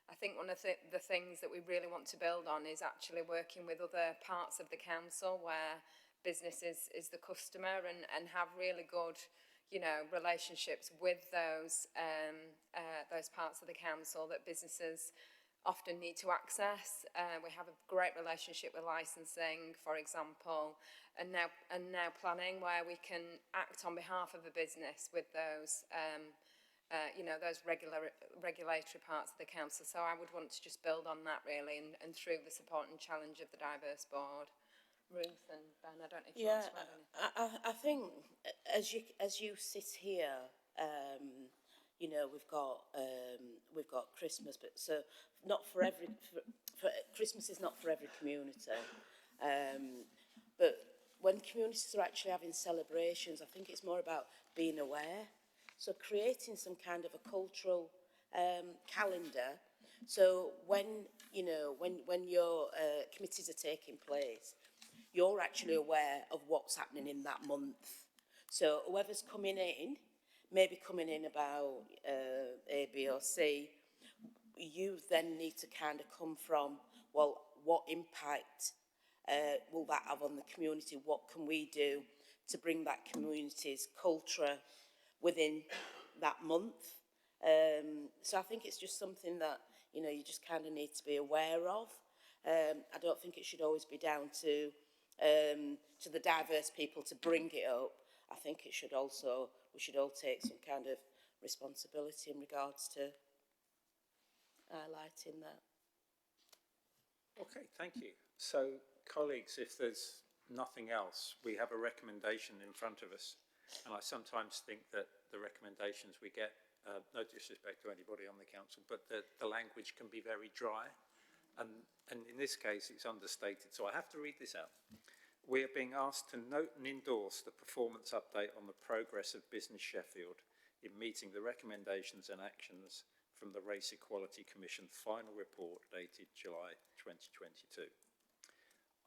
I think one of the things that we really want to build on is actually working with other parts of the council where business is the customer and have really good, you know, relationships with those parts of the council that businesses often need to access. We have a great relationship with licensing, for example, and now planning, where we can act on behalf of a business with those you know, those regulatory parts of the council. So I would want to just build on that really, and through the support and challenge of the diverse board. Ruth and Ben, I don't know if you want to add anything. I think as you sit here, you know, we've got Christmas, but so not for every Christmas is not for every community, but when communities are actually having celebrations, I think it's more about being aware. So creating some kind of a cultural calendar. So when your committees are taking place, you're actually aware of what's happening in that month. So whoever's coming in, maybe coming in about A, B or C, you then need to kind of come from, well, what impact will that have on the community? What can we do to bring that community's culture within that month? So I think it's just something that, you know, you just kind of need to be aware of. I don't think it should always be down to the diverse people to bring it up. I think it should also, we should all take some kind of responsibility in regards to highlighting that. Okay, thank you. So, colleagues, if there's nothing else, we have a recommendation in front of us. And I sometimes think that the recommendations we get, no disrespect to anybody on the council, but the language can be very dry. And in this case, it's understated. So I have to read this out. We are being asked to note and endorse the performance update on the progress of Business Sheffield in meeting the recommendations and actions from the Race Equality Commission final report dated July 2022.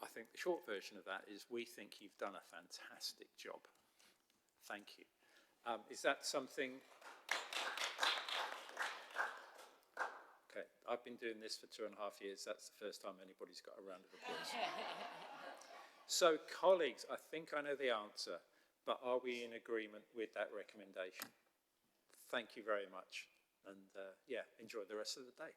I think the short version of that is we think you've done a fantastic job. Thank you. Is that something? Okay, I've been doing this for 2.5 years. That's the first time anybody's got a round of applause. So, colleagues, I think I know the answer, but are we in agreement with that recommendation? Thank you very much. And yeah, enjoy the rest of the day.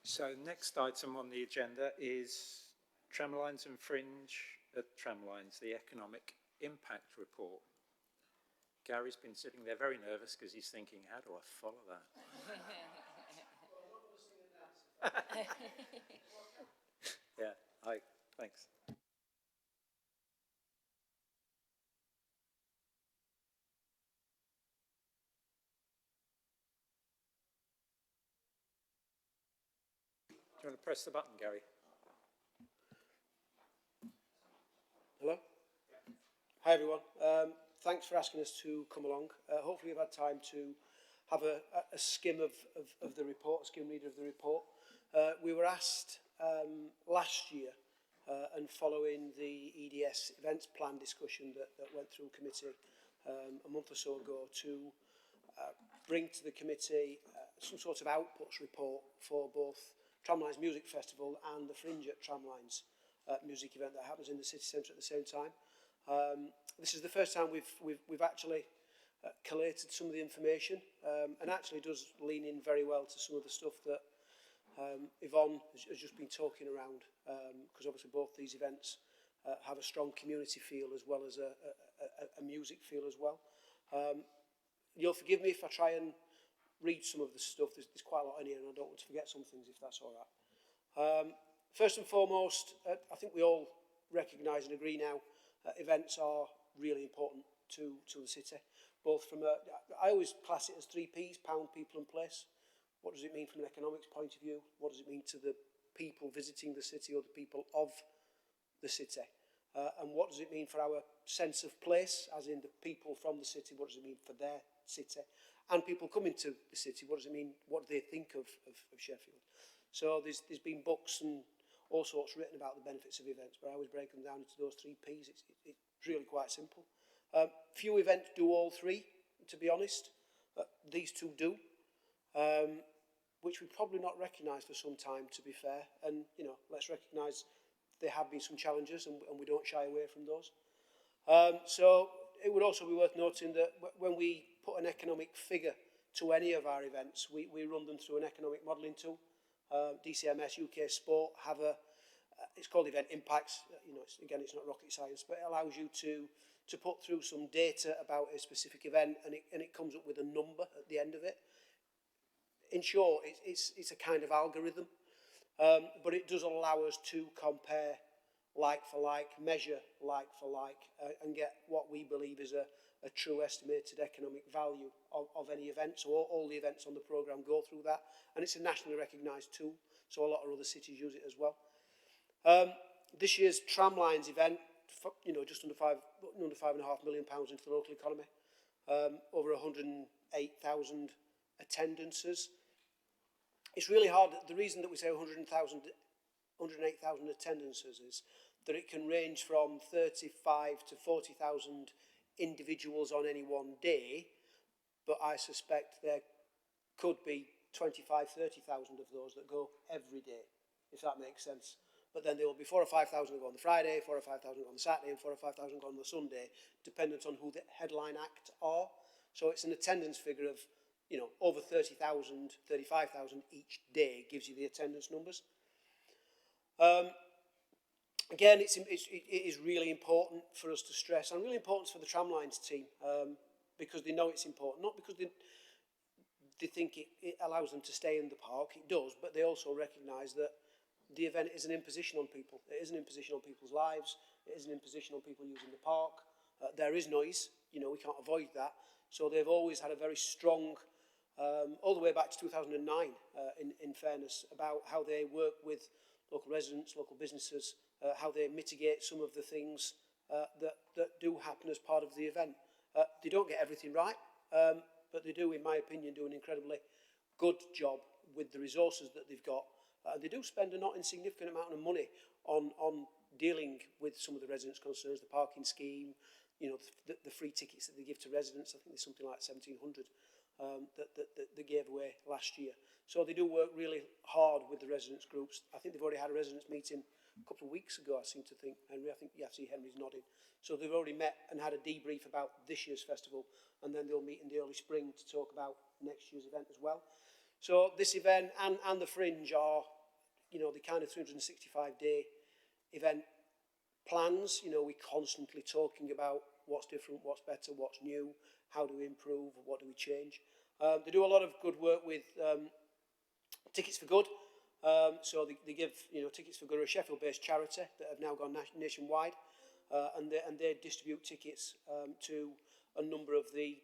So next item on the agenda is Tramlines and Fringe at Tramlines, the Economic Impact Report. Gary's been sitting there very nervous because he's thinking, how do I follow that? Yeah, thanks. Do you want to press the button, Gary? Hello. Hi everyone. Thanks for asking us to come along. Hopefully you've had time to have a skim of the report, a skim read of the report. We were asked last year and following the EDS events plan discussion that went through committee a month or so ago to bring to the committee some sort of outputs report for both Tramlines Music Festival and the Fringe at Tramlines music event that happens in the city centre at the same time. This is the first time we've actually collated some of the information and actually does lean in very well to some of the stuff that Yvonne has just been talking around, because obviously both these events have a strong community feel as well as a music feel as well. You'll forgive me if I try and read some of the stuff. There's quite a lot in here and I don't want to forget some things if that's all right. First and foremost, I think we all recognise and agree now events are really important to the city, both from I always class it as 3 Ps, pound, people and place. What does it mean from an economics point of view? What does it mean to the people visiting the city or the people of the city? And what does it mean for our sense of place, as in the people from the city? What does it mean for their city? And people coming to the city, what does it mean? What do they think of Sheffield? So there's been books and all sorts written about the benefits of events, but I always break them down into those 3 Ps. It's really quite simple. Few events do all 3, to be honest. These 2 do, which we've probably not recognised for some time, to be fair. And, you know, let's recognise there have been some challenges and we don't shy away from those. So it would also be worth noting that when we put an economic figure to any of our events, we run them through an economic modelling tool. DCMS, UK Sport have it's called Event Impacts. You know, it's not rocket science, but it allows you to put through some data about a specific event, and it comes up with a number at the end of it. In short, it's a kind of algorithm, but it does allow us to compare like for like, measure like for like, and get what we believe is a true estimated economic value of any event. So all the events on the programme go through that, and it's a nationally recognised tool, so a lot of other cities use it as well. This year's Tramlines event, you know, just under £5.5 million into the local economy, over 108,000 attendances. It's really hard. The reason that we say 108,000 attendances is that it can range from 35 to 40,000 individuals on any one day, but I suspect there could be 25, 30,000 of those that go every day, if that makes sense. But then there will be 4,000 or 5,000 go on the Friday, 4,000 or 5,000 go on the Saturday, and 4,000 or 5,000 go on the Sunday, dependent on who the headline act are. So it's an attendance figure of, you know, over 30,000, 35,000 each day gives you the attendance numbers. Again, it is really important for us to stress, and really important for the Tramlines team, because they know it's important, not because they think it allows them to stay in the park. It does, but they also recognise that the event is an imposition on people. It is an imposition on people's lives. It is an imposition on people using the park. There is noise. You know, we can't avoid that. So they've always had a very strong, all the way back to 2009, in fairness, about how they work with local residents, local businesses, how they mitigate some of the things that do happen as part of the event. They don't get everything right, but they do, in my opinion, do an incredibly good job with the resources that they've got. They do spend a not insignificant amount of money on dealing with some of the residents' concerns, the parking scheme, you know, the free tickets that they give to residents. I think there's something like 1,700 that they gave away last year. So they do work really hard with the residents' groups. I think they've already had a residents' meeting a couple of weeks ago, I seem to think. Henry, I think, yeah, I see Henry's nodding. So they've already met and had a debrief about this year's festival, and then they'll meet in the early spring to talk about next year's event as well. So this event and the Fringe are, you know, the kind of 365-day event plans. You know, we're constantly talking about what's different, what's better, what's new, how do we improve, what do we change. They do a lot of good work with Tickets for Good. So they give, Tickets for Good are a Sheffield-based charity that have now gone nationwide, and they distribute tickets to a number of the,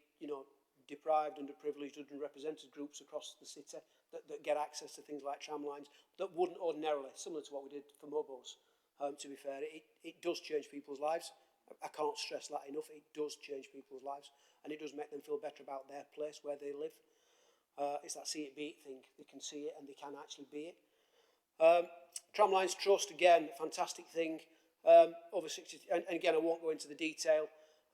deprived, underprivileged, underrepresented groups across the city that get access to things like tramlines that wouldn't ordinarily, similar to what we did for Mobos. To be fair, it does change people's lives. I can't stress that enough. It does change people's lives, and it does make them feel better about their place where they live. It's that see it, be it thing. They can see it and they can actually be it. Tramlines Trust, again, fantastic thing. Over 60, and again, I won't go into the detail.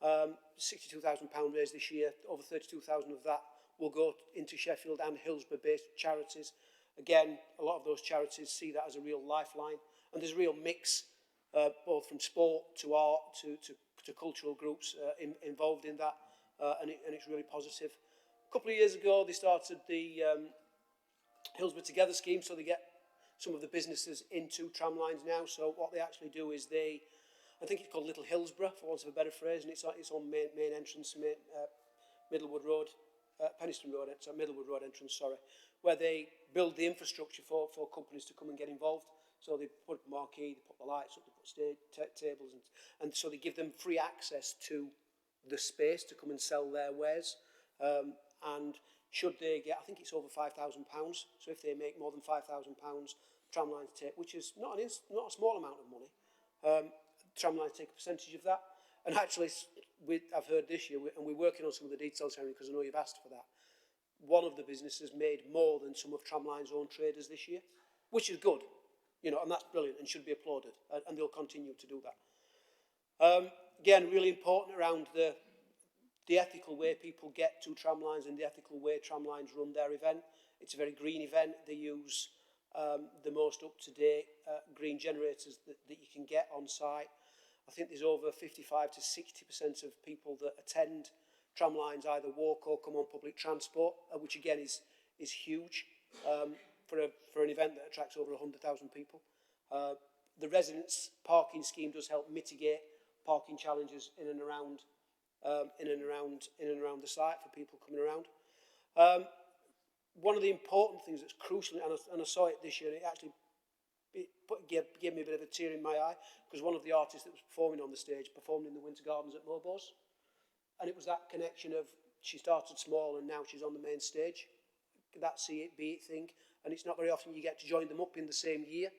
£62,000 raised this year. Over 32,000 of that will go into Sheffield and Hillsborough-based charities. Again, a lot of those charities see that as a real lifeline, and there's a real mix, both from sport to art to cultural groups involved in that, and it's really positive. A couple of years ago, they started the Hillsborough Together scheme, so they get some of the businesses into Tramlines now. So what they actually do is I think it's called Little Hillsborough, for want of a better phrase, and it's on main entrance, Middlewood Road, Penistone Road, Middlewood Road entrance, sorry, where they build the infrastructure for companies to come and get involved. So they put up a marquee, they put the lights up, they put tables, and so they give them free access to the space to come and sell their wares. And should they get, I think it's over £5,000, so if they make more than £5,000, Tramlines take, which is not a small amount of money, Tramlines take a percentage of that. And actually, I've heard this year, and we're working on some of the details, Henry, because I know you've asked for that. One of the businesses made more than some of Tramlines' own traders this year, which is good, and that's brilliant and should be applauded, and they'll continue to do that. Again, really important around the ethical way people get to Tramlines and the ethical way Tramlines run their event. It's a very green event. They use the most up-to-date green generators that you can get on site. I think there's over 55 to 60% of people that attend Tramlines either walk or come on public transport, which again is huge for an event that attracts over 100,000 people. The residents' parking scheme does help mitigate parking challenges in and around the site for people coming around. One of the important things that's crucial, and I saw it this year, gave me a bit of a tear in my eye, because one of the artists that was performing on the stage performed in the Winter Gardens at Mobos, and it was that connection of she started small and now she's on the main stage. That see it, be it thing, and it's not very often you get to join them up in the same year,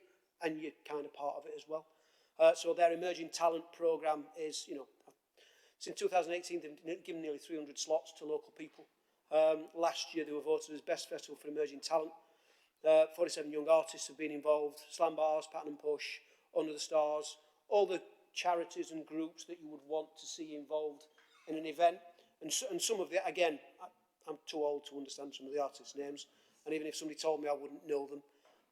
and you're kind of part of it as well. So their emerging talent programme is, since 2018, they've given nearly 300 slots to local people. Last year, they were voted as Best Festival for Emerging Talent. 47 young artists have been involved. Slam Bars, Pattern and Push, Under the Stars, all the charities and groups that you would want to see involved in an event. And some of the, again, I'm too old to understand some of the artists' names, and even if somebody told me, I wouldn't know them.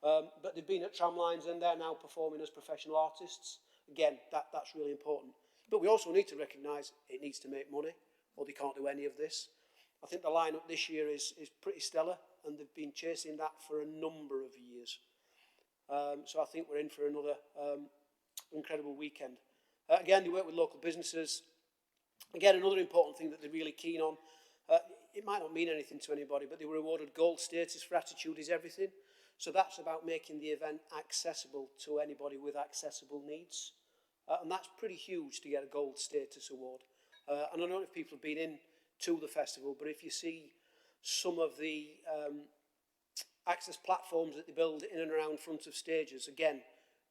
But they've been at Tramlines and they're now performing as professional artists. Again, that's really important. But we also need to recognise it needs to make money, or they can't do any of this. I think the lineup this year is pretty stellar, and they've been chasing that for a number of years. So I think we're in for another incredible weekend. Again, they work with local businesses. Again, another important thing that they're really keen on, it might not mean anything to anybody, but they were awarded gold status for Attitude is Everything. So that's about making the event accessible to anybody with accessible needs. And that's pretty huge to get a gold status award. And I don't know if people have been in to the festival, but if you see some of the access platforms that they build in and around front of stages, again,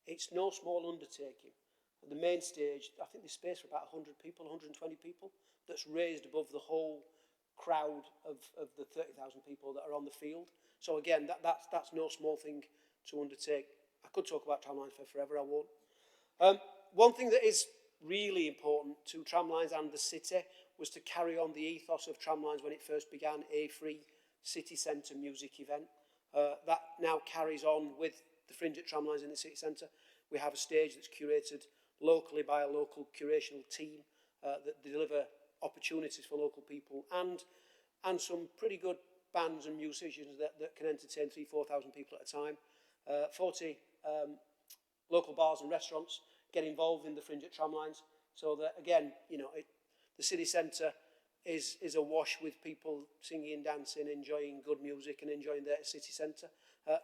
it's no small undertaking. The main stage, I think there's space for about 100 people, 120 people, that's raised above the whole crowd of the 30,000 people that are on the field. So again, that's no small thing to undertake. I could talk about Tramlines for forever, I won't. One thing that is really important to Tramlines and the city was to carry on the ethos of Tramlines when it first began, a free city centre music event. That now carries on with the Fringe at Tramlines in the city centre. We have a stage that's curated locally by a local curational team that deliver opportunities for local people, and some pretty good bands and musicians that can entertain 3,000-4,000 people at a time. 40 local bars and restaurants get involved in the Fringe at Tramlines, so that again, The city centre is awash with people singing, dancing, enjoying good music and enjoying their city centre.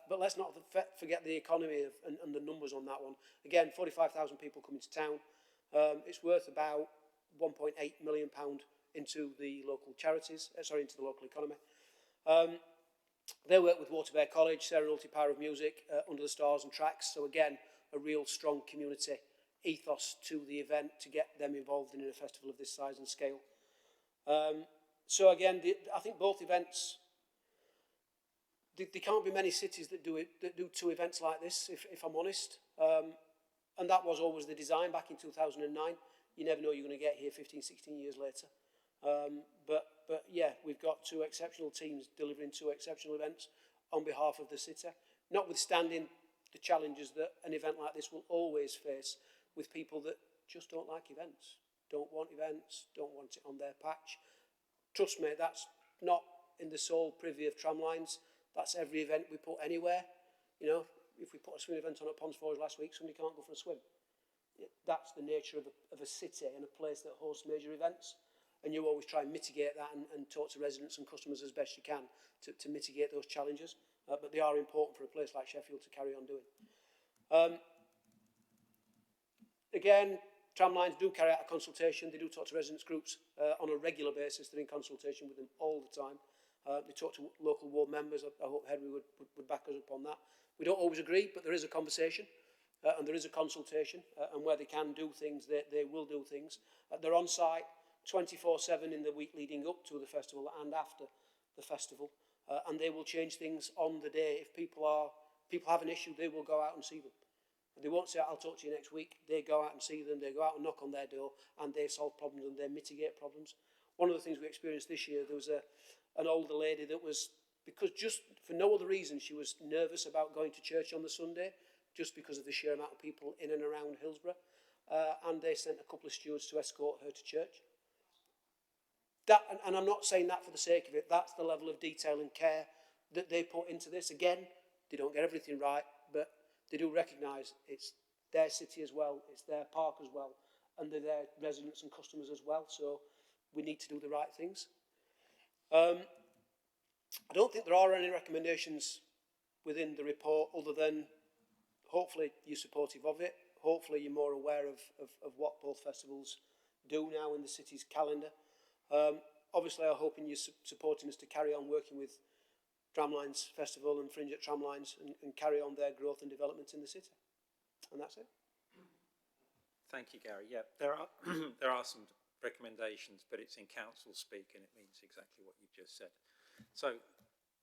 But let's not forget the economy and the numbers on that one. Again, 45,000 people coming to town. It's worth about £1.8 million into the local charities, into the local economy. They work with Waterbury College, Sarah Nulty Power of Music, Under the Stars and Tracks. So again, a real strong community ethos to the event to get them involved in a festival of this size and scale. So again, I think both events, there can't be many cities that do two events like this, if I'm honest. And that was always the design back in 2009. You never know you're going to get here 15, 16 years later. But yeah, we've got two exceptional teams delivering two exceptional events on behalf of the city, notwithstanding the challenges that an event like this will always face with people that just don't like events, don't want it on their patch. Trust me, that's not in the sole privy of Tramlines. That's every event we put anywhere. You know, if we put a swim event on at Ponds Forge last week, somebody can't go for a swim. That's the nature of a city and a place that hosts major events. And you always try and mitigate that and talk to residents and customers as best you can to mitigate those challenges. But they are important for a place like Sheffield to carry on doing. Again, Tramlines do carry out a consultation. They do talk to residents groups on a regular basis. They're in consultation with them all the time. They talk to local ward members. I hope Henry would back us up on that. We don't always agree, but there is a conversation and there is a consultation. And where they can do things, they will do things. They're on site 24/7 in the week leading up to the festival and after the festival. And they will change things on the day. If people have an issue, they will go out and see them. They won't say, I'll talk to you next week. They go out and see them. They go out and knock on their door and they solve problems and they mitigate problems. One of the things we experienced this year, there was an older lady that was, because just for no other reason, she was nervous about going to church on the Sunday, just because of the sheer amount of people in and around Hillsborough. And they sent a couple of stewards to escort her to church. That, and I'm not saying that for the sake of it, that's the level of detail and care that they put into this. Again, they don't get everything right, but they do recognise it's their city as well, it's their park as well, and they're their residents and customers as well, so we need to do the right things. I don't think there are any recommendations within the report other than hopefully you're supportive of it, hopefully you're more aware of what both festivals do now in the city's calendar. Obviously I'm hoping you're supporting us to carry on working with Tramlines Festival and Fringe at Tramlines and carry on their growth and development in the city. And that's it. Thank you, Gary. Yeah, there are some recommendations, but it's in council speak and it means exactly what you've just said. So,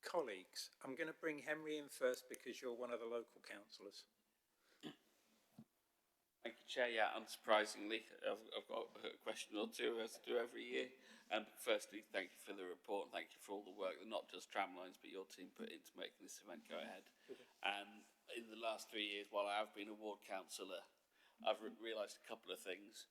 colleagues, I'm going to bring Henry in first because you're one of the local councillors. Thank you, Chair. Yeah, unsurprisingly, I've got a question or two, as I do every year. Firstly, thank you for the report and thank you for all the work that not just Tramlines but your team put into making this event go ahead. And in the last 3 years, while I have been a ward councillor, I've realised a couple of things.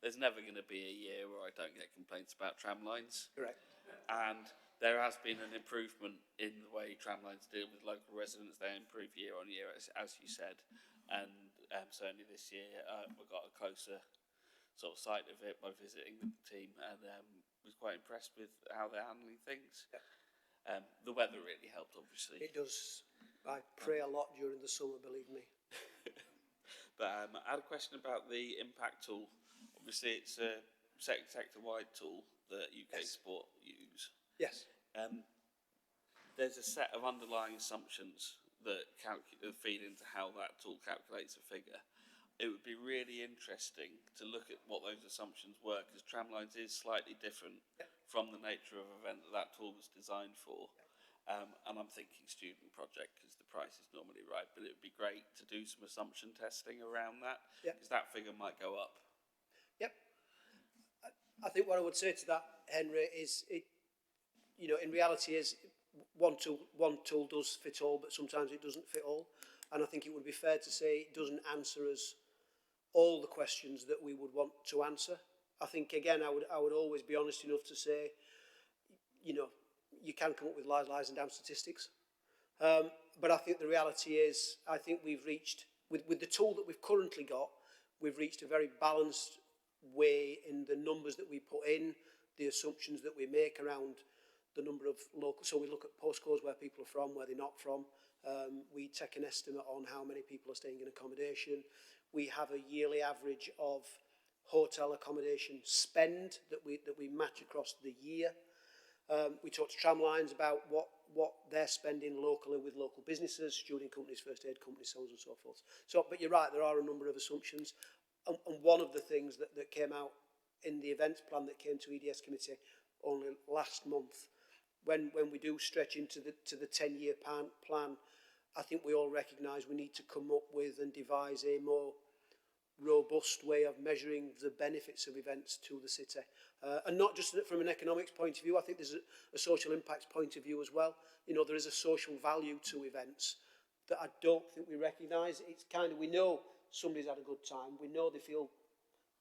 There's never going to be a year where I don't get complaints about Tramlines. Correct. And there has been an improvement in the way Tramlines deal with local residents. They improve year on year, as you said. And certainly this year, we got a closer sort of sight of it by visiting with the team, and was quite impressed with how they're handling things. Yeah. The weather really helped, obviously. It does. I pray a lot during the summer, believe me. But I had a question about the impact tool. Obviously, it's a sector-wide tool that UK Sport use. Yes. There's a set of underlying assumptions that feed into how that tool calculates a figure. It would be really interesting to look at what those assumptions were, because Tramlines is slightly different from the nature of an event that tool was designed for. And I'm thinking student project because the price is normally right, but it would be great to do some assumption testing around that, because that figure might go up. Yep. I think what I would say to that, Henry, is in reality is one tool does fit all, but sometimes it doesn't fit all. And I think it would be fair to say it doesn't answer us all the questions that we would want to answer. I think, again, I would always be honest enough to say, you can come up with lies and damn statistics. But I think the reality is, I think we've reached, with the tool that we've currently got, we've reached a very balanced weigh in the numbers that we put in, the assumptions that we make around the number of local, so we look at postcodes where people are from, where they're not from. We take an estimate on how many people are staying in accommodation. We have a yearly average of hotel accommodation spend that we match across the year. We talk to Tramlines about what they're spending locally with local businesses, student companies, first aid companies, so on and so forth. So, but you're right, there are a number of assumptions. And one of the things that came out in the events plan that came to EDS committee only last month, when we do stretch into the 10-year plan, I think we all recognise we need to come up with and devise a more robust way of measuring the benefits of events to the city. And not just from an economics point of view, I think there's a social impacts point of view as well. You know, there is a social value to events that I don't think we recognise. It's kind of, we know somebody's had a good time. We know they feel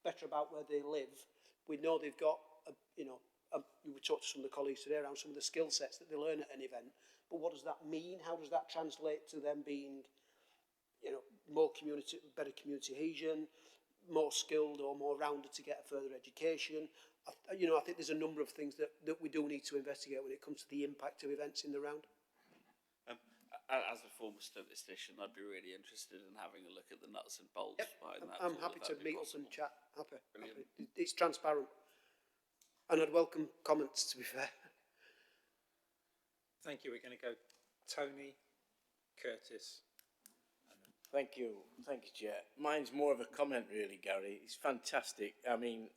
better about where they live. We know they've got, we talked to some of the colleagues today around some of the skill sets that they learn at an event. But what does that mean? How does that translate to them being, you know, better community adhesion, more skilled or more rounded to get a further education? I think there's a number of things that we do need to investigate when it comes to the impact of events in the round. As a former statistician, I'd be really interested in having a look at the nuts and bolts behind that. I'm happy to meet up and chat. Happy. It's transparent. And I'd welcome comments, to be fair. Thank you. We're going to go Tony, Curtis. Thank you, Chair. Mine's more of a comment, really, Gary. It's fantastic. I mean,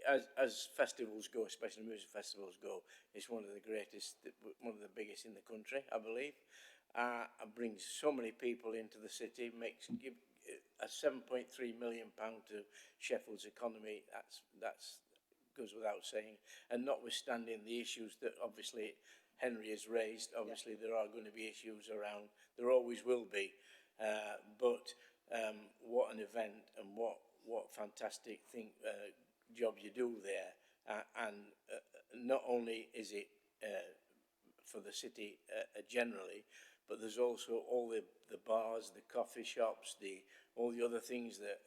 as festivals go, especially music festivals go, it's one of the greatest, one of the biggest in the country, I believe. It brings so many people into the city, give a £7.3 million to Sheffield's economy. That's goes without saying. And notwithstanding the issues that obviously Henry has raised, obviously there are going to be issues around. There always will be. But what an event and what fantastic job you do there, and not only is it for the city generally, but there's also all the bars, the coffee shops, all the other things that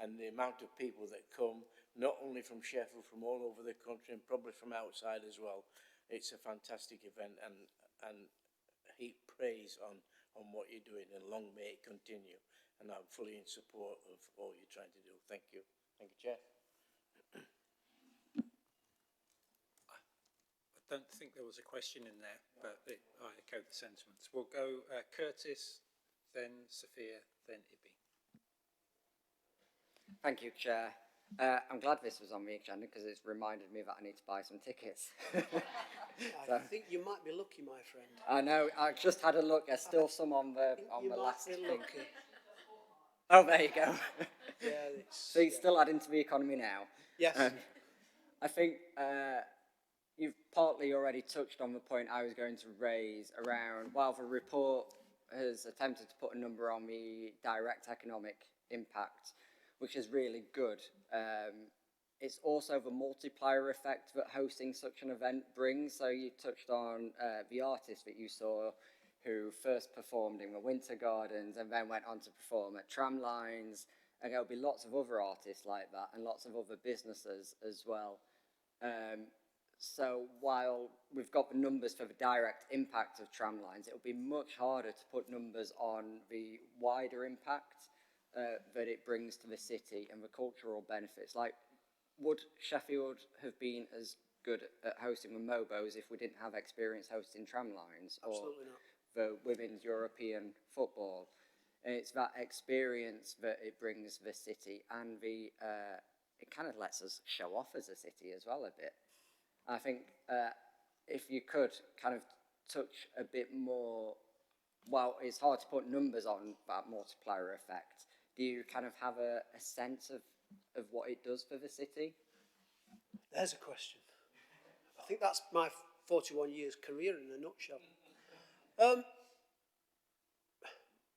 and the amount of people that come, not only from Sheffield, from all over the country and probably from outside as well. It's a fantastic event, and heap praise on what you're doing, and long may it continue. And I'm fully in support of all you're trying to do. Thank you. Thank you, Chair. I don't think there was a question in there, but I echo the sentiments. We'll go Curtis, then Sophia, then Ibby. Thank you, Chair. I'm glad this was on the agenda because it's reminded me that I need to buy some tickets. I think you might be lucky, my friend. I know. I just had a look. There's still some on the last thing. Lucky. Oh, there you go. Yeah, so you're still adding to the economy now. Yes. I think you've partly already touched on the point I was going to raise around, while the report has attempted to put a number on the direct economic impact, which is really good. It's also the multiplier effect that hosting such an event brings. So you touched on the artist that you saw who first performed in the Winter Gardens and then went on to perform at Tramlines. And there'll be lots of other artists like that and lots of other businesses as well. So while we've got the numbers for the direct impact of Tramlines, it'll be much harder to put numbers on the wider impact that it brings to the city and the cultural benefits. Like, would Sheffield have been as good at hosting the Mobos if we didn't have experience hosting Tramlines? Absolutely or not. The women's European football? And it's that experience that it brings the city, and it kind of lets us show off as a city as well a bit. I think if you could kind of touch a bit more, well, it's hard to put numbers on that multiplier effect. Do you kind of have a sense of what it does for the city? There's a question. I think that's my 41 years career in a nutshell.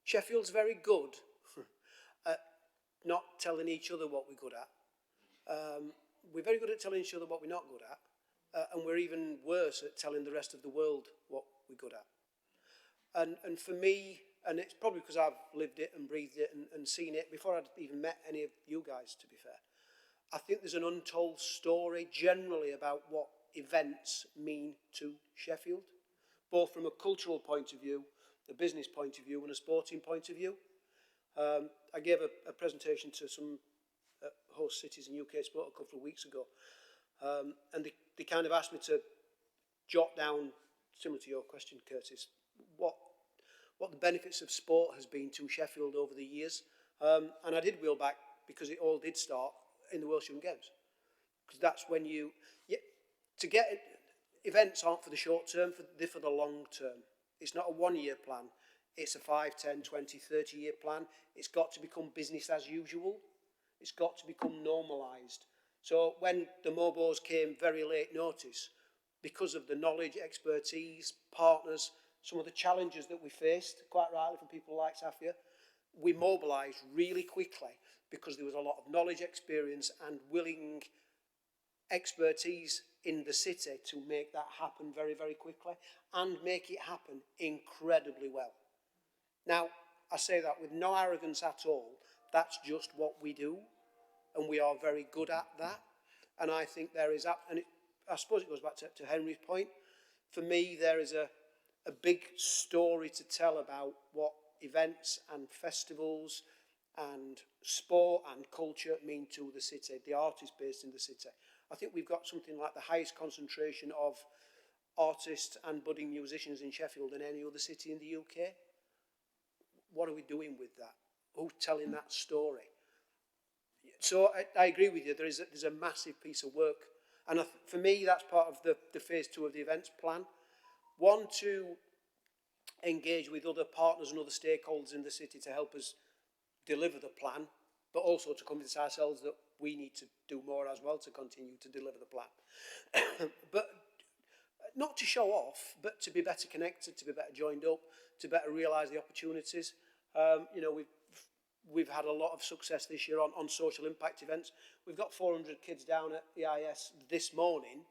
Sheffield's very good at not telling each other what we're good at. We're very good at telling each other what we're not good at. And we're even worse at telling the rest of the world what we're good at. And for me, and it's probably because I've lived it and breathed it and seen it before I'd even met any of you guys, to be fair, I think there's an untold story generally about what events mean to Sheffield, both from a cultural point of view, a business point of view and a sporting point of view. I gave a presentation to some host cities in UK sport a couple of weeks ago, and they kind of asked me to jot down, similar to your question, Curtis, what the benefits of sport has been to Sheffield over the years. And I did wheel back because it all did start in the Welsh Youth Games. Because that's when to get it, events aren't for the short term, they're for the long term. It's not a 1 year plan. It's a 5, 10, 20, 30 year plan. It's got to become business as usual. It's got to become normalised. So when the Mobos came very late notice, because of the knowledge, expertise, partners, some of the challenges that we faced, quite rightly from people like Safia, we mobilised really quickly because there was a lot of knowledge, experience and willing expertise in the city to make that happen very, very quickly and make it happen incredibly well. Now, I say that with no arrogance at all. That's just what we do, and we are very good at that. And I think there is, I suppose it goes back to Henry's point. For me, there is a big story to tell about what events and festivals and sport and culture mean to the city, the artists based in the city. I think we've got something like the highest concentration of artists and budding musicians in Sheffield than any other city in the UK. What are we doing with that? Who's telling that story? So I agree with you, there's a massive piece of work. And for me, that's part of the phase 2 of the events plan. One, to engage with other partners and other stakeholders in the city to help us deliver the plan, but also to convince ourselves that we need to do more as well to continue to deliver the plan. But not to show off, but to be better connected, to be better joined up, to better realise the opportunities. You know, we've had a lot of success this year on social impact events. We've got 400 kids down at EIS this morning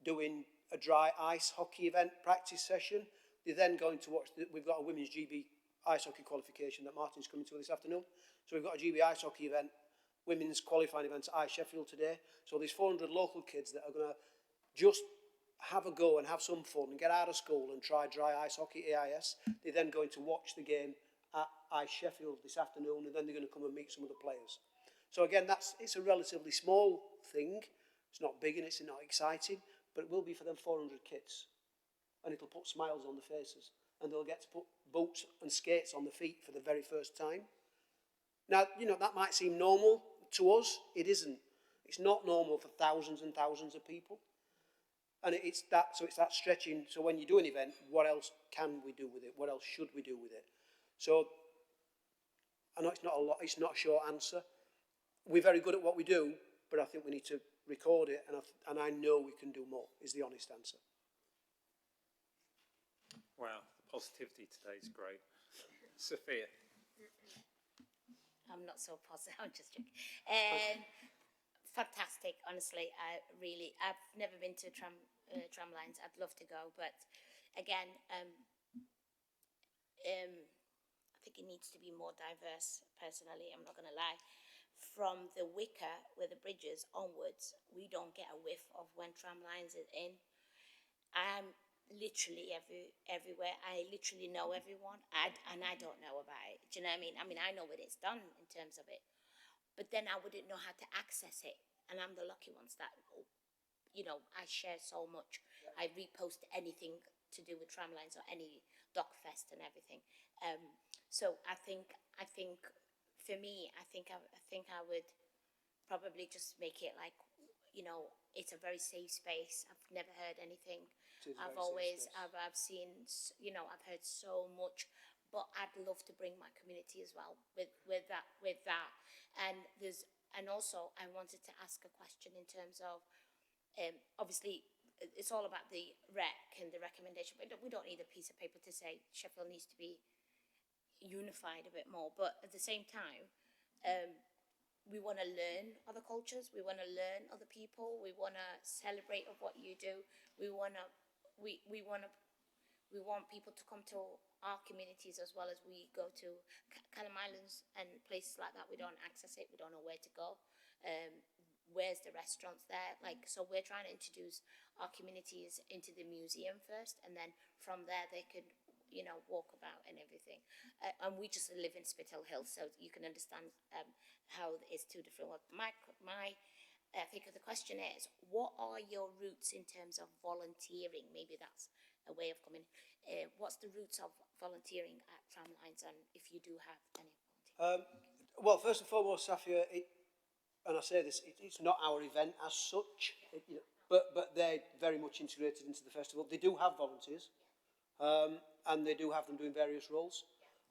doing a dry ice hockey event practice session. They're then going to watch, we've got a women's GB ice hockey qualification that Martin's coming to this afternoon. So we've got a GB ice hockey event, women's qualifying event at Sheffield today. So there's 400 local kids that are going to just have a go and have some fun and get out of school and try dry ice hockey AIS. They're then going to watch the game at Sheffield this afternoon, and then they're going to come and meet some of the players. So again, it's a relatively small thing. It's not big and it's not exciting, but it will be for them 400 kids. And it'll put smiles on their faces, and they'll get to put boots and skates on their feet for the very first time. Now, you know, that might seem normal to us. It isn't. It's not normal for thousands and thousands of people. And it's that stretching. So when you do an event, what else can we do with it? What else should we do with it? So I know it's not a lot, it's not a short answer. We're very good at what we do, but I think we need to record it, and I know we can do more, is the honest answer. Wow, the positivity today is great. Sophia. I'm not so positive, I'm just joking. Fantastic, honestly. I've never been to Tramlines. I'd love to go, but again, I think it needs to be more diverse, personally, I'm not going to lie. From the Wicker, where the bridge is, onwards, we don't get a whiff of when Tramlines is in. I'm literally everywhere. I literally know everyone, and I don't know about it. Do you know what I mean? I mean, I know what it's done in terms of it, but then I wouldn't know how to access it. And I'm the lucky ones that, you know, I share so much. I repost anything to do with Tramlines or any Dockfest and everything. So I think for me, I think I would probably just make it like, you know, it's a very safe space. I've never heard anything. I've seen, you know, I've heard so much, but I'd love to bring my community as well with that. And also I wanted to ask a question in terms of, obviously it's all about the rec and the recommendation, but we don't need a piece of paper to say Sheffield needs to be unified a bit more, but at the same time, we want to learn other cultures, we want to learn other people, we want to celebrate of what you do, we want people to come to our communities as well as we go to Callum Islands and places like that. We don't access it, we don't know where to go. where's the restaurants there? Like, so we're trying to introduce our communities into the museum first, and then from there they could, you know, walk about and everything. And we just live in Spithill Hill, so you can understand how it's two different worlds. I think the question is, what are your routes in terms of volunteering? Maybe that's a way of coming. What's the routes of volunteering at Tramlines, and if you do have any volunteers? Well, first and foremost, Safia, and I say this, it's not our event as such, but they're very much integrated into the festival. They do have volunteers, and they do have them doing various roles,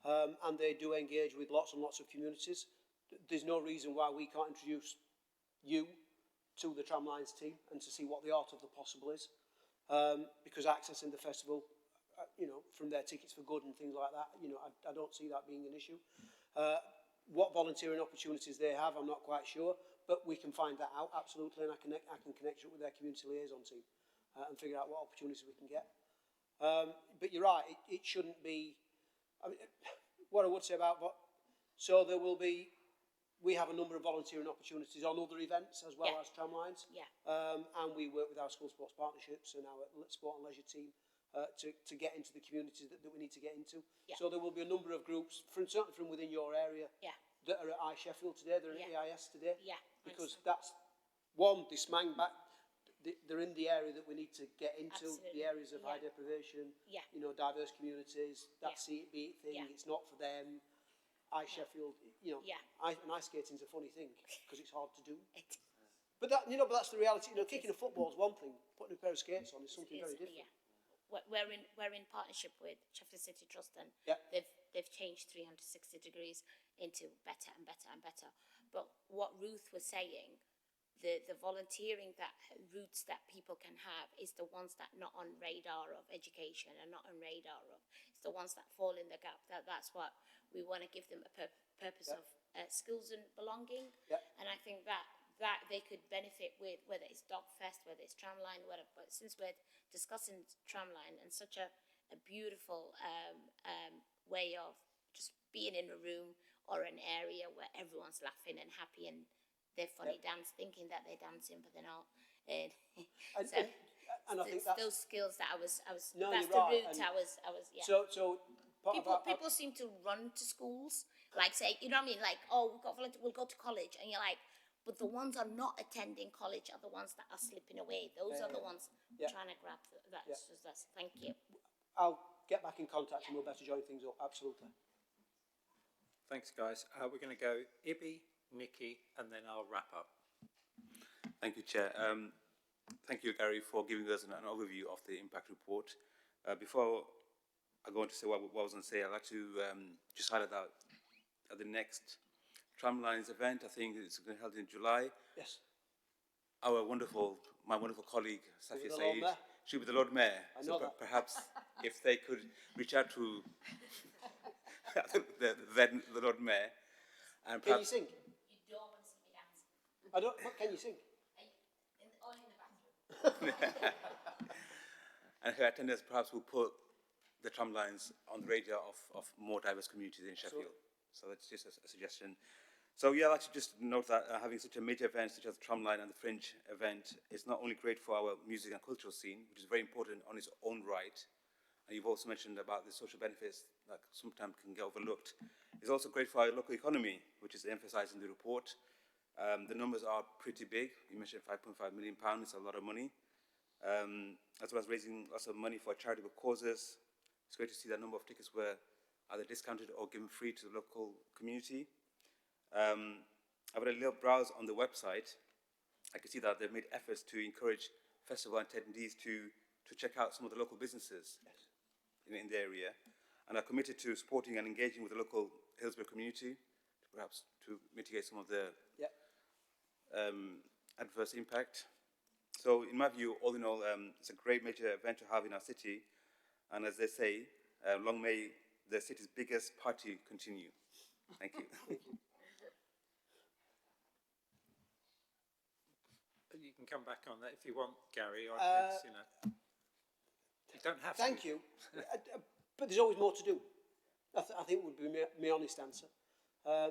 and they do engage with lots and lots of communities. There's no reason why we can't introduce you to the Tramlines team and to see what the art of the possible is, because accessing the festival, from their tickets for good and things like that, I don't see that being an issue. What volunteering opportunities they have, I'm not quite sure, but we can find that out, absolutely, and I can connect you with their community liaison team and figure out what opportunities we can get. But you're right, it shouldn't be, what I would say about, so there will be, we have a number of volunteering opportunities on other events as well as Tramlines, and we work with our school sports partnerships and our sport and leisure team to get into the communities that we need to get into. So there will be a number of groups, certainly from within your area, that are at Sheffield today, they're at EIS today, because that's, one, they smang back, they're in the area that we need to get into, the areas of high deprivation, diverse communities, that see it, be it thing, it's not for them. Sheffield, ice skating's a funny thing because it's hard to do. But that, but that's the reality. Kicking a football is one thing. Putting a pair of skates on is something very different. We're in partnership with Sheffield City Trust, and they've changed 360 degrees into better and better and better. But what Ruth was saying, the volunteering routes that people can have is the ones that are not on radar of education and not on radar of. It's the ones that fall in the gap. That's what we want to give them a purpose of skills and belonging. And I think that they could benefit with, whether it's Dogfest, whether it's Tramline, whatever. But since we're discussing Tramline and such a beautiful way of just being in a room or an area where everyone's laughing and happy and they're funny dance, thinking that they're dancing, but they're not. And I think that's those skills that I was no, that's the right. Route I was So people seem to run to schools, like say, you know what I mean, like, oh, we'll go to college, and you're like, but the ones are not attending college are the ones that are slipping away. Those are the ones trying to grab that. Thank you. I'll get back in contact and we'll better join things up. Absolutely. Thanks, guys. We're going to go Ibby, Nikki, and then I'll wrap up. Thank you, Chair. Thank you, Gary, for giving us an overview of the impact report. Before I go on to say what I was going to say, I'd like to just highlight that at the next Tramlines event, I think it's going to be held in July. Yes. My wonderful colleague, Safia Saeed, she'll be the Lord Mayor. I know that. Perhaps if they could reach out to the Lord Mayor. And can you sing? You don't want to see me dance. I don't. What can you sing? Only in the bathroom. And her attendance perhaps will put the Tramlines on the radar of more diverse communities in Sheffield. So that's just a suggestion. So I'd like to just note that having such a major event such as the Tramline and the Fringe event is not only great for our music and cultural scene, which is very important on its own right, and you've also mentioned about the social benefits that sometimes can get overlooked. It's also great for our local economy, which is emphasised in the report. The numbers are pretty big. You mentioned £5.5 million, it's a lot of money. As well as raising lots of money for charitable causes. It's great to see that number of tickets were either discounted or given free to the local community. I've had a little browse on the website. I can see that they've made efforts to encourage festival attendees to check out some of the local businesses in the area, and are committed to supporting and engaging with the local Hillsborough community, perhaps to mitigate some of the adverse impact. So in my view, all in all, it's a great major event to have in our city, and as they say, long may the city's biggest party continue. Thank you. You can come back on that if you want, Gary. Or you don't have to. Thank you. But there's always more to do. I think would be my honest answer.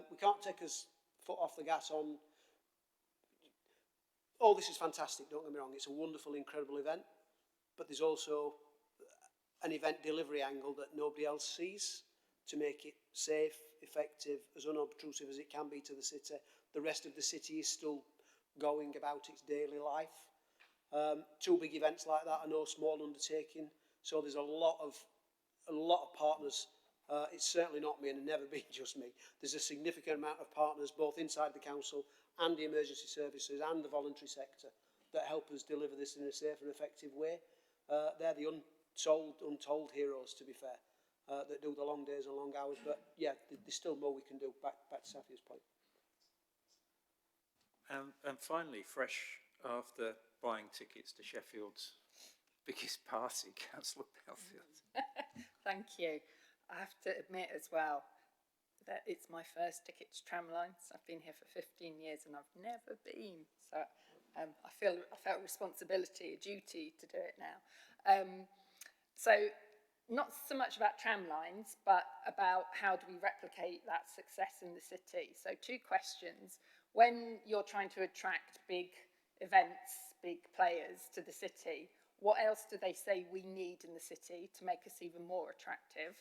We can't take us foot off the gas on. all this is fantastic, don't get me wrong, it's a wonderful, incredible event, but there's also an event delivery angle that nobody else sees to make it safe, effective, as unobtrusive as it can be to the city. The rest of the city is still going about its daily life. Two big events like that are no small undertaking, so there's a lot of partners. It's certainly not me and never been just me. There's a significant amount of partners both inside the council and the emergency services and the voluntary sector that help us deliver this in a safe and effective way. They're the untold heroes, to be fair, that do the long days and long hours. But yeah, there's still more we can do. Back to Safia's point. And finally, fresh after buying tickets to Sheffield's biggest party, Councillor Belfield. Thank you. I have to admit as well that it's my first ticket to Tramlines. I've been here for 15 years and I've never been. So I felt responsibility, a duty to do it now. So not so much about Tramlines, but about how do we replicate that success in the city. So 2 questions. When you're trying to attract big events, big players to the city, what else do they say we need in the city to make us even more attractive?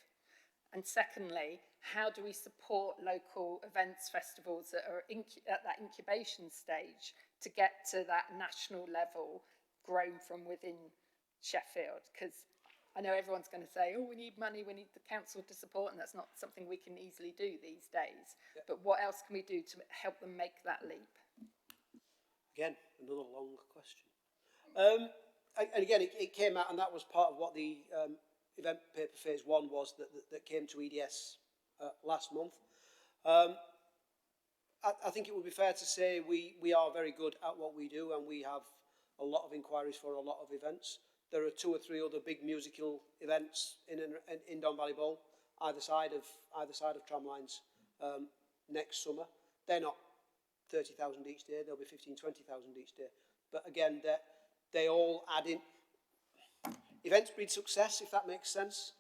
And secondly, how do we support local events, festivals that are at that incubation stage to get to that national level grown from within Sheffield? Because I know everyone's going to say, oh, we need money, we need the council to support, and that's not something we can easily do these days. Yeah. But what else can we do to help them make that leap? Again, another long question. And again, it came out, and that was part of what the event paper phase 1 was that came to EDS last month. I think it would be fair to say we are very good at what we do, and we have a lot of inquiries for a lot of events. There are 2 or 3 other big musical events in Don Valley Bowl, either side of Tramlines next summer. They're not 30,000 each day; they'll be 15,000, 20,000 each day. But again, they all add in. Events breed success, if that makes sense.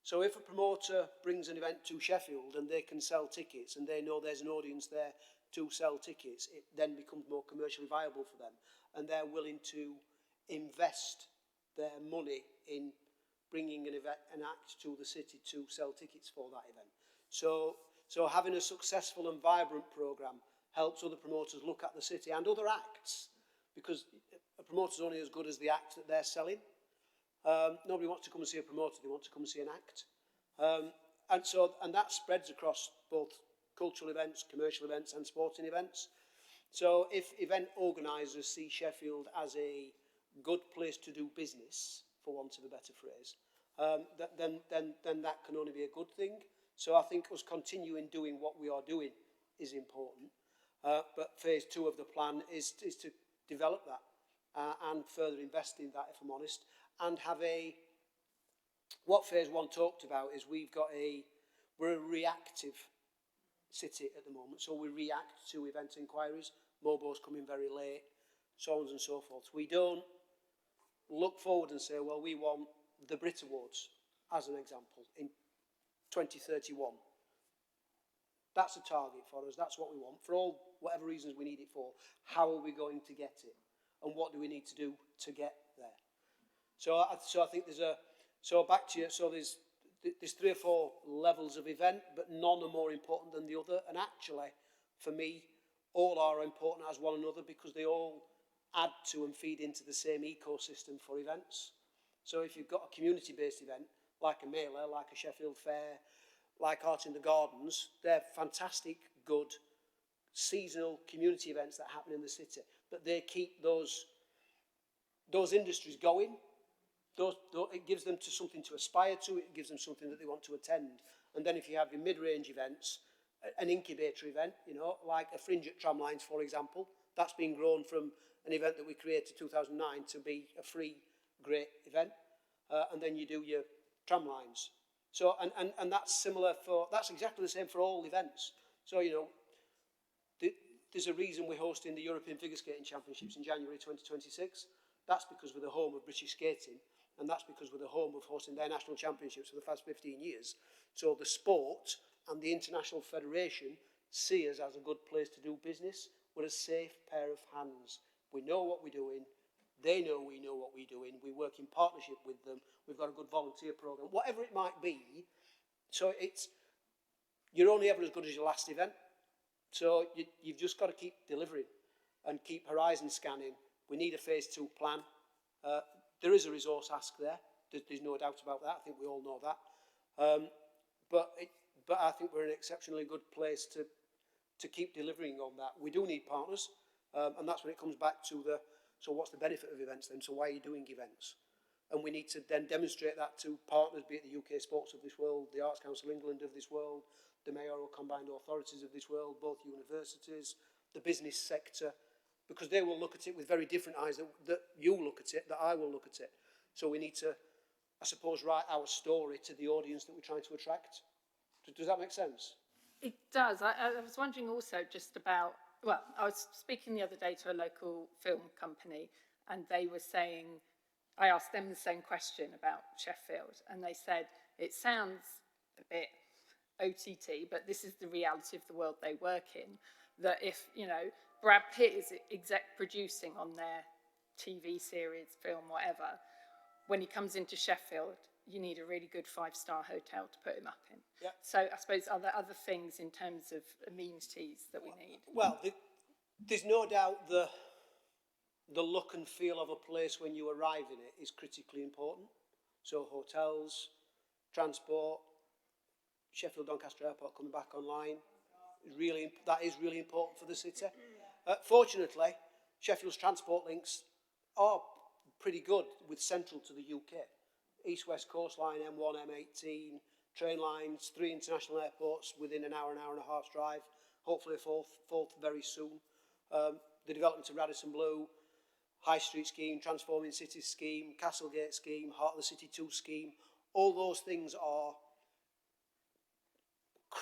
So if a promoter brings an event to Sheffield and they can sell tickets and they know there's an audience there to sell tickets, it then becomes more commercially viable for them, and they're willing to invest their money in bringing an act to the city to sell tickets for that event. So having a successful and vibrant programme helps other promoters look at the city and other acts, because a promoter's only as good as the act that they're selling. Nobody wants to come and see a promoter, they want to come and see an act. And that spreads across both cultural events, commercial events and sporting events. So if event organisers see Sheffield as a good place to do business, for want of a better phrase, then that can only be a good thing. So I think us continuing doing what we are doing is important. But phase 2 of the plan is to develop that and further invest in that, if I'm honest, and have what phase 1 talked about is we're a reactive city at the moment, so we react to event inquiries, Mobo's coming very late, so on and so forth. We don't look forward and say, well, we want the Brit Awards, as an example, in 2031. That's a target for us, that's what we want, for all whatever reasons we need it for. How are we going to get it? And what do we need to do to get there? So I think back to you, so there's 3 or 4 levels of event, but none are more important than the other. And actually, for me, all are important as one another because they all add to and feed into the same ecosystem for events. So if you've got a community-based event, like a mailer, like a Sheffield Fair, like Art in the Gardens, they're fantastic, good, seasonal community events that happen in the city. But they keep those industries going. It gives them something to aspire to, it gives them something that they want to attend. And then if you have your mid-range events, an incubator event, like a Fringe at Tramlines, for example, that's been grown from an event that we created in 2009 to be a free, great event. And then you do your Tramlines. So, and that's that's exactly the same for all events. So, there's a reason we're hosting the European Figure Skating Championships in January 2026. That's because we're the home of British skating, and that's because we're the home of hosting their national championships for the past 15 years. So the sport and the International Federation see us as a good place to do business. We're a safe pair of hands. We know what we're doing. They know we know what we're doing. We work in partnership with them. We've got a good volunteer programme, whatever it might be. So you're only ever as good as your last event. So you've just got to keep delivering and keep horizon scanning. We need a phase 2 plan. There is a resource ask there. There's no doubt about that. I think we all know that. But I think we're in an exceptionally good place to keep delivering on that. We do need partners, and that's when it comes back to so what's the benefit of events then? So why are you doing events? And we need to then demonstrate that to partners, be it the UK Sports of this world, the Arts Council England of this world, the mayoral combined authorities of this world, both universities, the business sector, because they will look at it with very different eyes that you look at it, that I will look at it. So we need to, I suppose, write our story to the audience that we're trying to attract. Does that make sense? It does. I was wondering also just about, well, I was speaking the other day to a local film company, and they were saying, I asked them the same question about Sheffield, and they said, it sounds a bit OTT, but this is the reality of the world they work in, that if, you know, Brad Pitt is exec producing on their TV series, film, whatever, when he comes into Sheffield, you need a really good 5-star hotel to put him up in. Yeah. So I suppose are there other things in terms of amenities that we need? Well, there's no doubt the look and feel of a place when you arrive in it is critically important. So hotels, transport, Sheffield Doncaster Airport coming back online, that is really important for the city. Fortunately, Sheffield's transport links are pretty good with central to the UK. East-West coastline, M1, M18, Tramlines, 3 international airports within an hour and a half drive, hopefully a fourth very soon. The development of Radisson Blue, High Street scheme, Transforming Cities scheme, Castlegate scheme, Heart of the City 2 scheme, all those things are,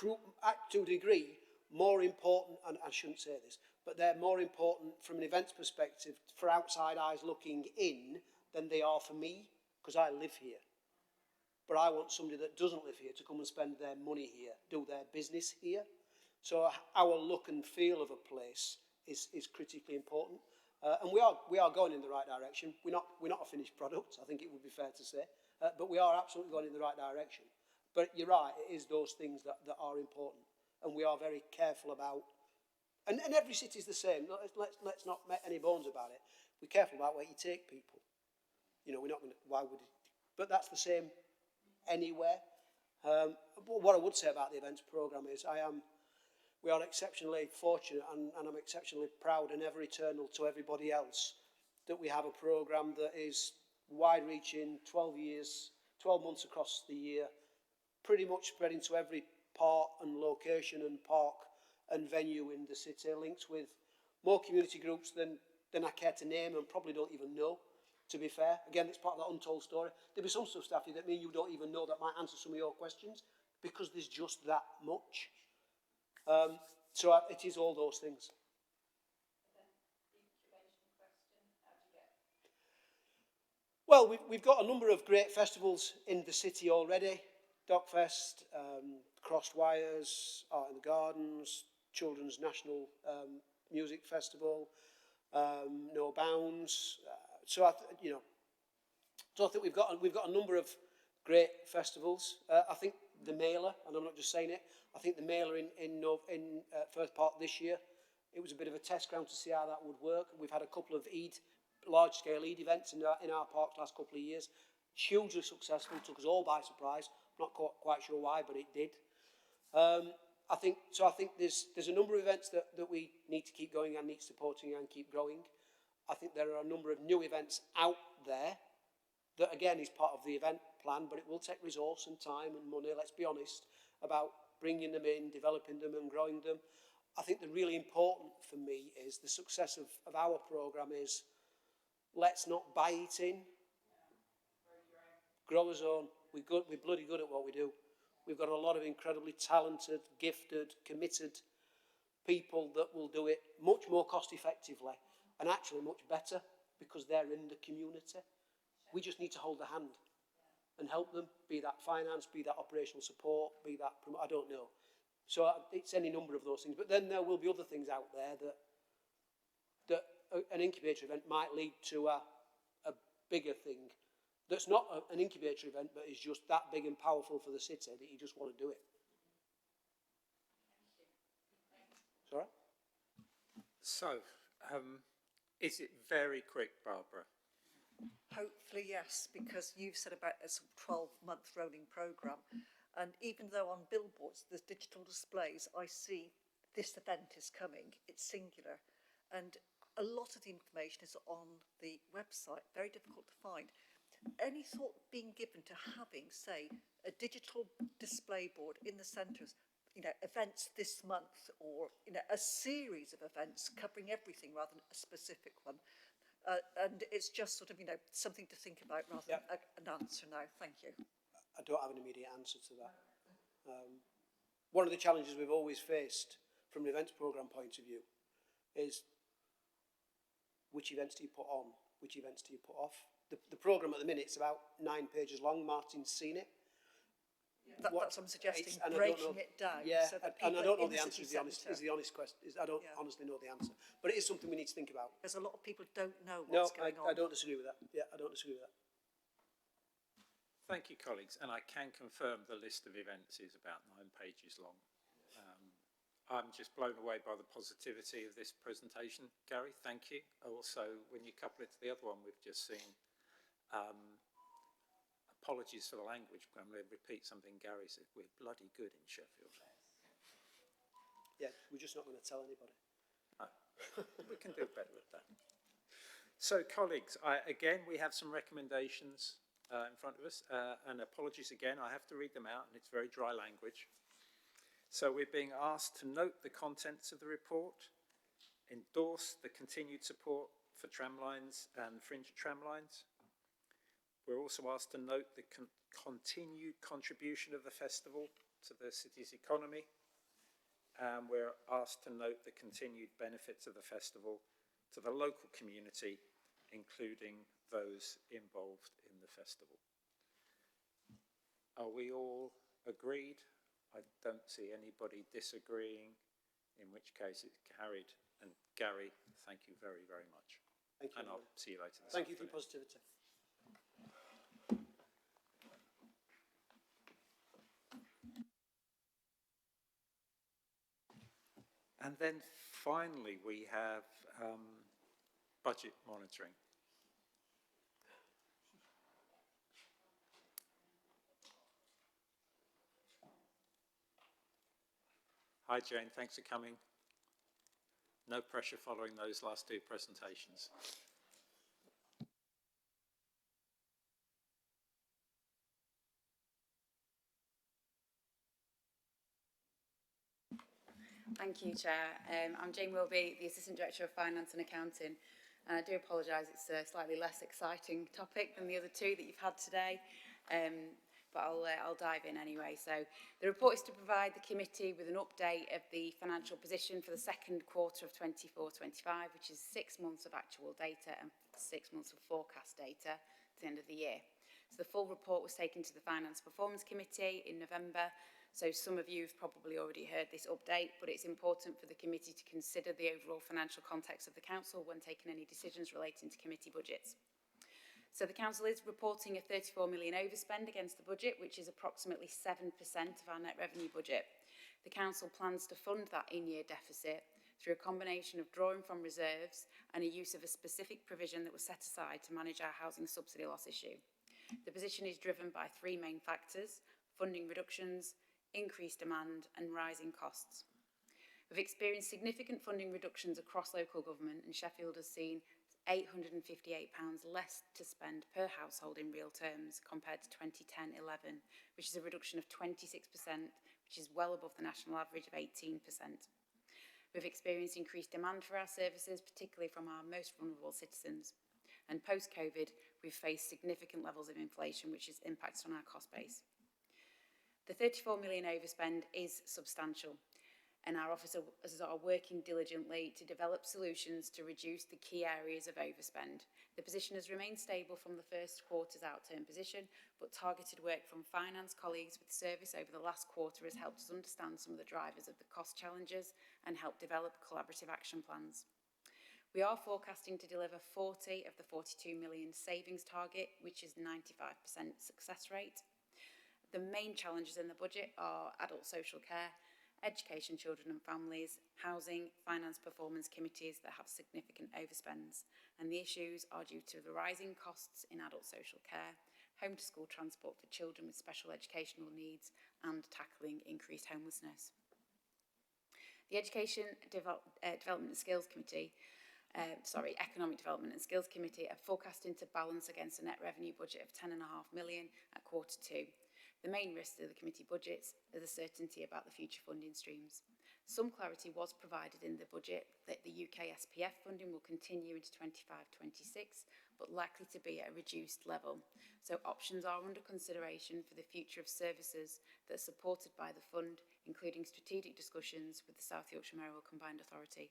to a degree, more important, and I shouldn't say this, but they're more important from an events perspective for outside eyes looking in than they are for me, because I live here. But I want somebody that doesn't live here to come and spend their money here, do their business here. So our look and feel of a place is critically important. And we are going in the right direction. We're not a finished product, I think it would be fair to say, but we are absolutely going in the right direction. But you're right, it is those things that are important, and we are very careful about. And every city is the same. Let's not make any bones about it. We're careful about where you take people. You know, we're not going to. Why would it? But that's the same anywhere. What I would say about the events programme is we are exceptionally fortunate, and I'm exceptionally proud and ever eternal to everybody else that we have a programme that is wide-reaching, 12 months across the year, pretty much spread into every part and location and park and venue in the city, linked with more community groups than I care to name and probably don't even know, to be fair. Again, it's part of that untold story. There'll be some stuff, Staffy, that you don't even know that might answer some of your questions because there's just that much. So it is all those things. Well, we've got a number of great festivals in the city already. Dockfest, Crossed Wires, Art in the Gardens, Children's National Music Festival, No Bounds. So I think we've got a number of great festivals. I think the Mailer, and I'm not just saying it, I think the Mailer in first part this year, it was a bit of a test ground to see how that would work. We've had a couple of large-scale Eid events in our park last couple of years. Hugely successful, took us all by surprise. I'm not quite sure why, but it did. I think there's a number of events that we need to keep going and need supporting and keep growing. I think there are a number of new events out there that, again, is part of the event plan, but it will take resource and time and money, let's be honest, about bringing them in, developing them and growing them. I think the really important for me is the success of our programme is let's not buy it in. Growers own. We're bloody good at what we do. We've got a lot of incredibly talented, gifted, committed people that will do it much more cost effectively and actually much better because they're in the community. We just need to hold a hand and help them, be that finance, be that operational support, be that, I don't know. So it's any number of those things. But then there will be other things out there that an incubator event might lead to a bigger thing that's not an incubator event, but is just that big and powerful for the city that you just want to do it. Sorry? So, is it very quick, Barbara? Hopefully, yes, because you've said about a 12-month rolling programme. And even though on billboards there's digital displays, I see this event is coming, it's singular. And a lot of the information is on the website, very difficult to find. Any thought being given to having, say, a digital display board in the centres, events this month, or, a series of events covering everything rather than a specific one? And it's just sort of, something to think about rather than an answer now. Thank you. I don't have an immediate answer to that. One of the challenges we've always faced from an events programme point of view is which events do you put on, which events do you put off. The programme at the minute is about 9 pages long. Martin's seen it. That's what I'm suggesting, and breaking it down. Yeah, so that and I don't know the in answer, city is the honest question. I don't honestly know the answer. But it is something we need to think about. Because a lot of people don't know what's going on. I don't disagree with that. Yeah, I don't disagree with that. Thank you, colleagues. And I can confirm the list of events is about 9 pages long. I'm just blown away by the positivity of this presentation, Gary. Thank you. Also, when you couple it to the other one we've just seen, apologies for the language, but I'm going to repeat something Gary said. We're bloody good in Sheffield. Yeah, we're just not going to tell anybody. No. We can do better at that. So, colleagues, again, we have some recommendations in front of us, and apologies again, I have to read them out, and it's very dry language. So we're being asked to note the contents of the report, endorse the continued support for Tramlines and Fringe Tramlines. We're also asked to note the continued contribution of the festival to the city's economy, and we're asked to note the continued benefits of the festival to the local community, including those involved in the festival. Are we all agreed? I don't see anybody disagreeing, in which case it's carried. And Gary, thank you very, very much. Thank you. And I'll see you later this Thank you for afternoon. your positivity. And then finally, we have budget monitoring. Hi, Jane. Thanks for coming. No pressure following those last 2 presentations. Thank you, Chair. I'm Jane Wilby, the Assistant Director of Finance and Accounting. And I do apologise, it's a slightly less exciting topic than the other 2 that you've had today. But I'll dive in anyway. So the report is to provide the committee with an update of the financial position for the second quarter of 24-25, which is 6 months of actual data and 6 months of forecast data to the end of the year. So the full report was taken to the Finance Performance Committee in November. So some of you have probably already heard this update, but it's important for the committee to consider the overall financial context of the council when taking any decisions relating to committee budgets. So the council is reporting a 34 million overspend against the budget, which is approximately 7% of our net revenue budget. The council plans to fund that in-year deficit through a combination of drawing from reserves and a use of a specific provision that was set aside to manage our housing subsidy loss issue. The position is driven by 3 main factors: funding reductions, increased demand and rising costs. We've experienced significant funding reductions across local government, and Sheffield has seen £858 less to spend per household in real terms compared to 2010-11, which is a reduction of 26%, which is well above the national average of 18%. We've experienced increased demand for our services, particularly from our most vulnerable citizens. And post-COVID, we've faced significant levels of inflation, which has impacted on our cost base. The 34 million overspend is substantial, and our officers are working diligently to develop solutions to reduce the key areas of overspend. The position has remained stable from the first quarter's outturn position, but targeted work from finance colleagues with service over the last quarter has helped us understand some of the drivers of the cost challenges and help develop collaborative action plans. We are forecasting to deliver 40 of the 42 million savings target, which is 95% success rate. The main challenges in the budget are adult social care, education, children and families, housing, finance performance committees that have significant overspends. And the issues are due to the rising costs in adult social care, home to school transport for children with special educational needs, and tackling increased homelessness. The Development and Skills Committee Economic Development and Skills Committee are forecasting to balance against a net revenue budget of 10.5 million at Q2. The main risk to the committee budgets is the certainty about the future funding streams. Some clarity was provided in the budget that the UK SPF funding will continue into 25-26, but likely to be at a reduced level. So options are under consideration for the future of services that are supported by the fund, including strategic discussions with the South Yorkshire Mayoral Combined Authority.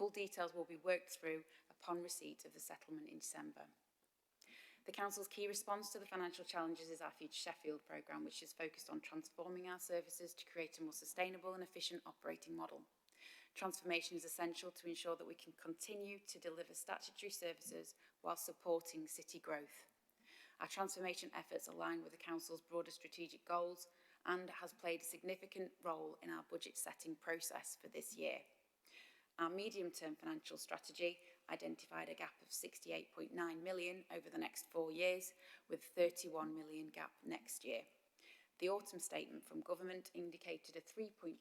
Full details will be worked through upon receipt of the settlement in December. The Council's key response to the financial challenges is our Future Sheffield programme, which is focused on transforming our services to create a more sustainable and efficient operating model. Transformation is essential to ensure that we can continue to deliver statutory services while supporting city growth. Our transformation efforts align with the Council's broader strategic goals and has played a significant role in our budget setting process for this year. Our medium-term financial strategy identified a gap of 68.9 million over the next 4 years, with 31 million gap next year. The autumn statement from government indicated a 3.2%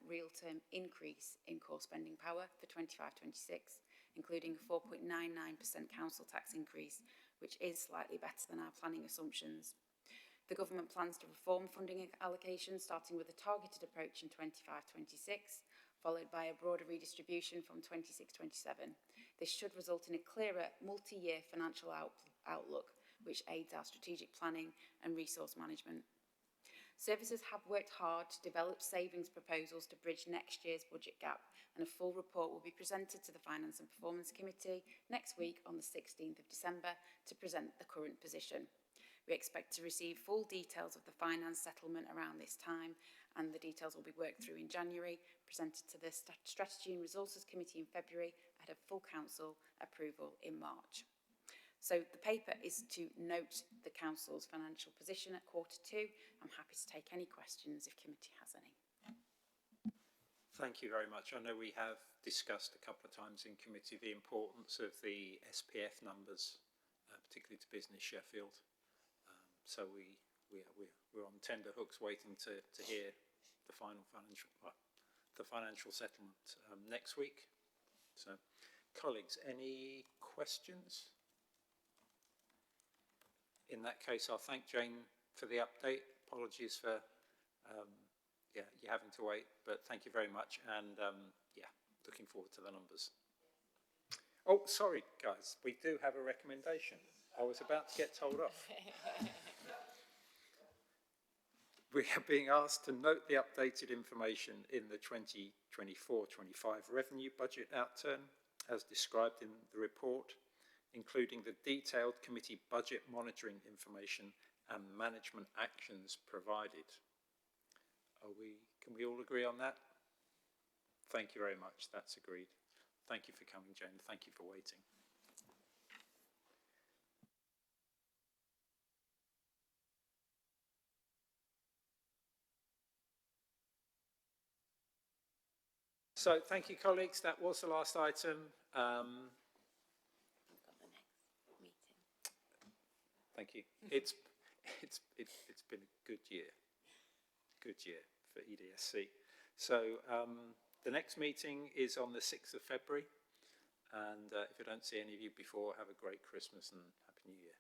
real-term increase in core spending power for 25-26, including a 4.99% council tax increase, which is slightly better than our planning assumptions. The government plans to reform funding allocations, starting with a targeted approach in 25-26, followed by a broader redistribution from 26-27. This should result in a clearer multi-year financial outlook, which aids our strategic planning and resource management. Services have worked hard to develop savings proposals to bridge next year's budget gap, and a full report will be presented to the Finance and Performance Committee next week on the 16th of December to present the current position. We expect to receive full details of the finance settlement around this time, and the details will be worked through in January, presented to the Strategy and Resources Committee in February, ahead of full council approval in March. So the paper is to note the council's financial position at Q2. I'm happy to take any questions if committee has any. Thank you very much. I know we have discussed a couple of times in committee the importance of the SPF numbers, particularly to Business Sheffield. So we're on tender hooks waiting to hear the final financial settlement next week. So, colleagues, any questions? In that case, I'll thank Jane for the update. Apologies for you having to wait, but thank you very much, and looking forward to the numbers. Oh, sorry, guys, we do have a recommendation. I was about to get told off. We are being asked to note the updated information in the 2024-25 revenue budget outturn, as described in the report, including the detailed committee budget monitoring information and management actions provided. Can we all agree on that? Thank you very much. That's agreed. Thank you for coming, Jane. Thank you for waiting. So, thank you, colleagues. That was the last item. Thank you. It's been a good year for EDSC. So the next meeting is on the 6th of February, and if I don't see any of you before, have a great Christmas and Happy New Year.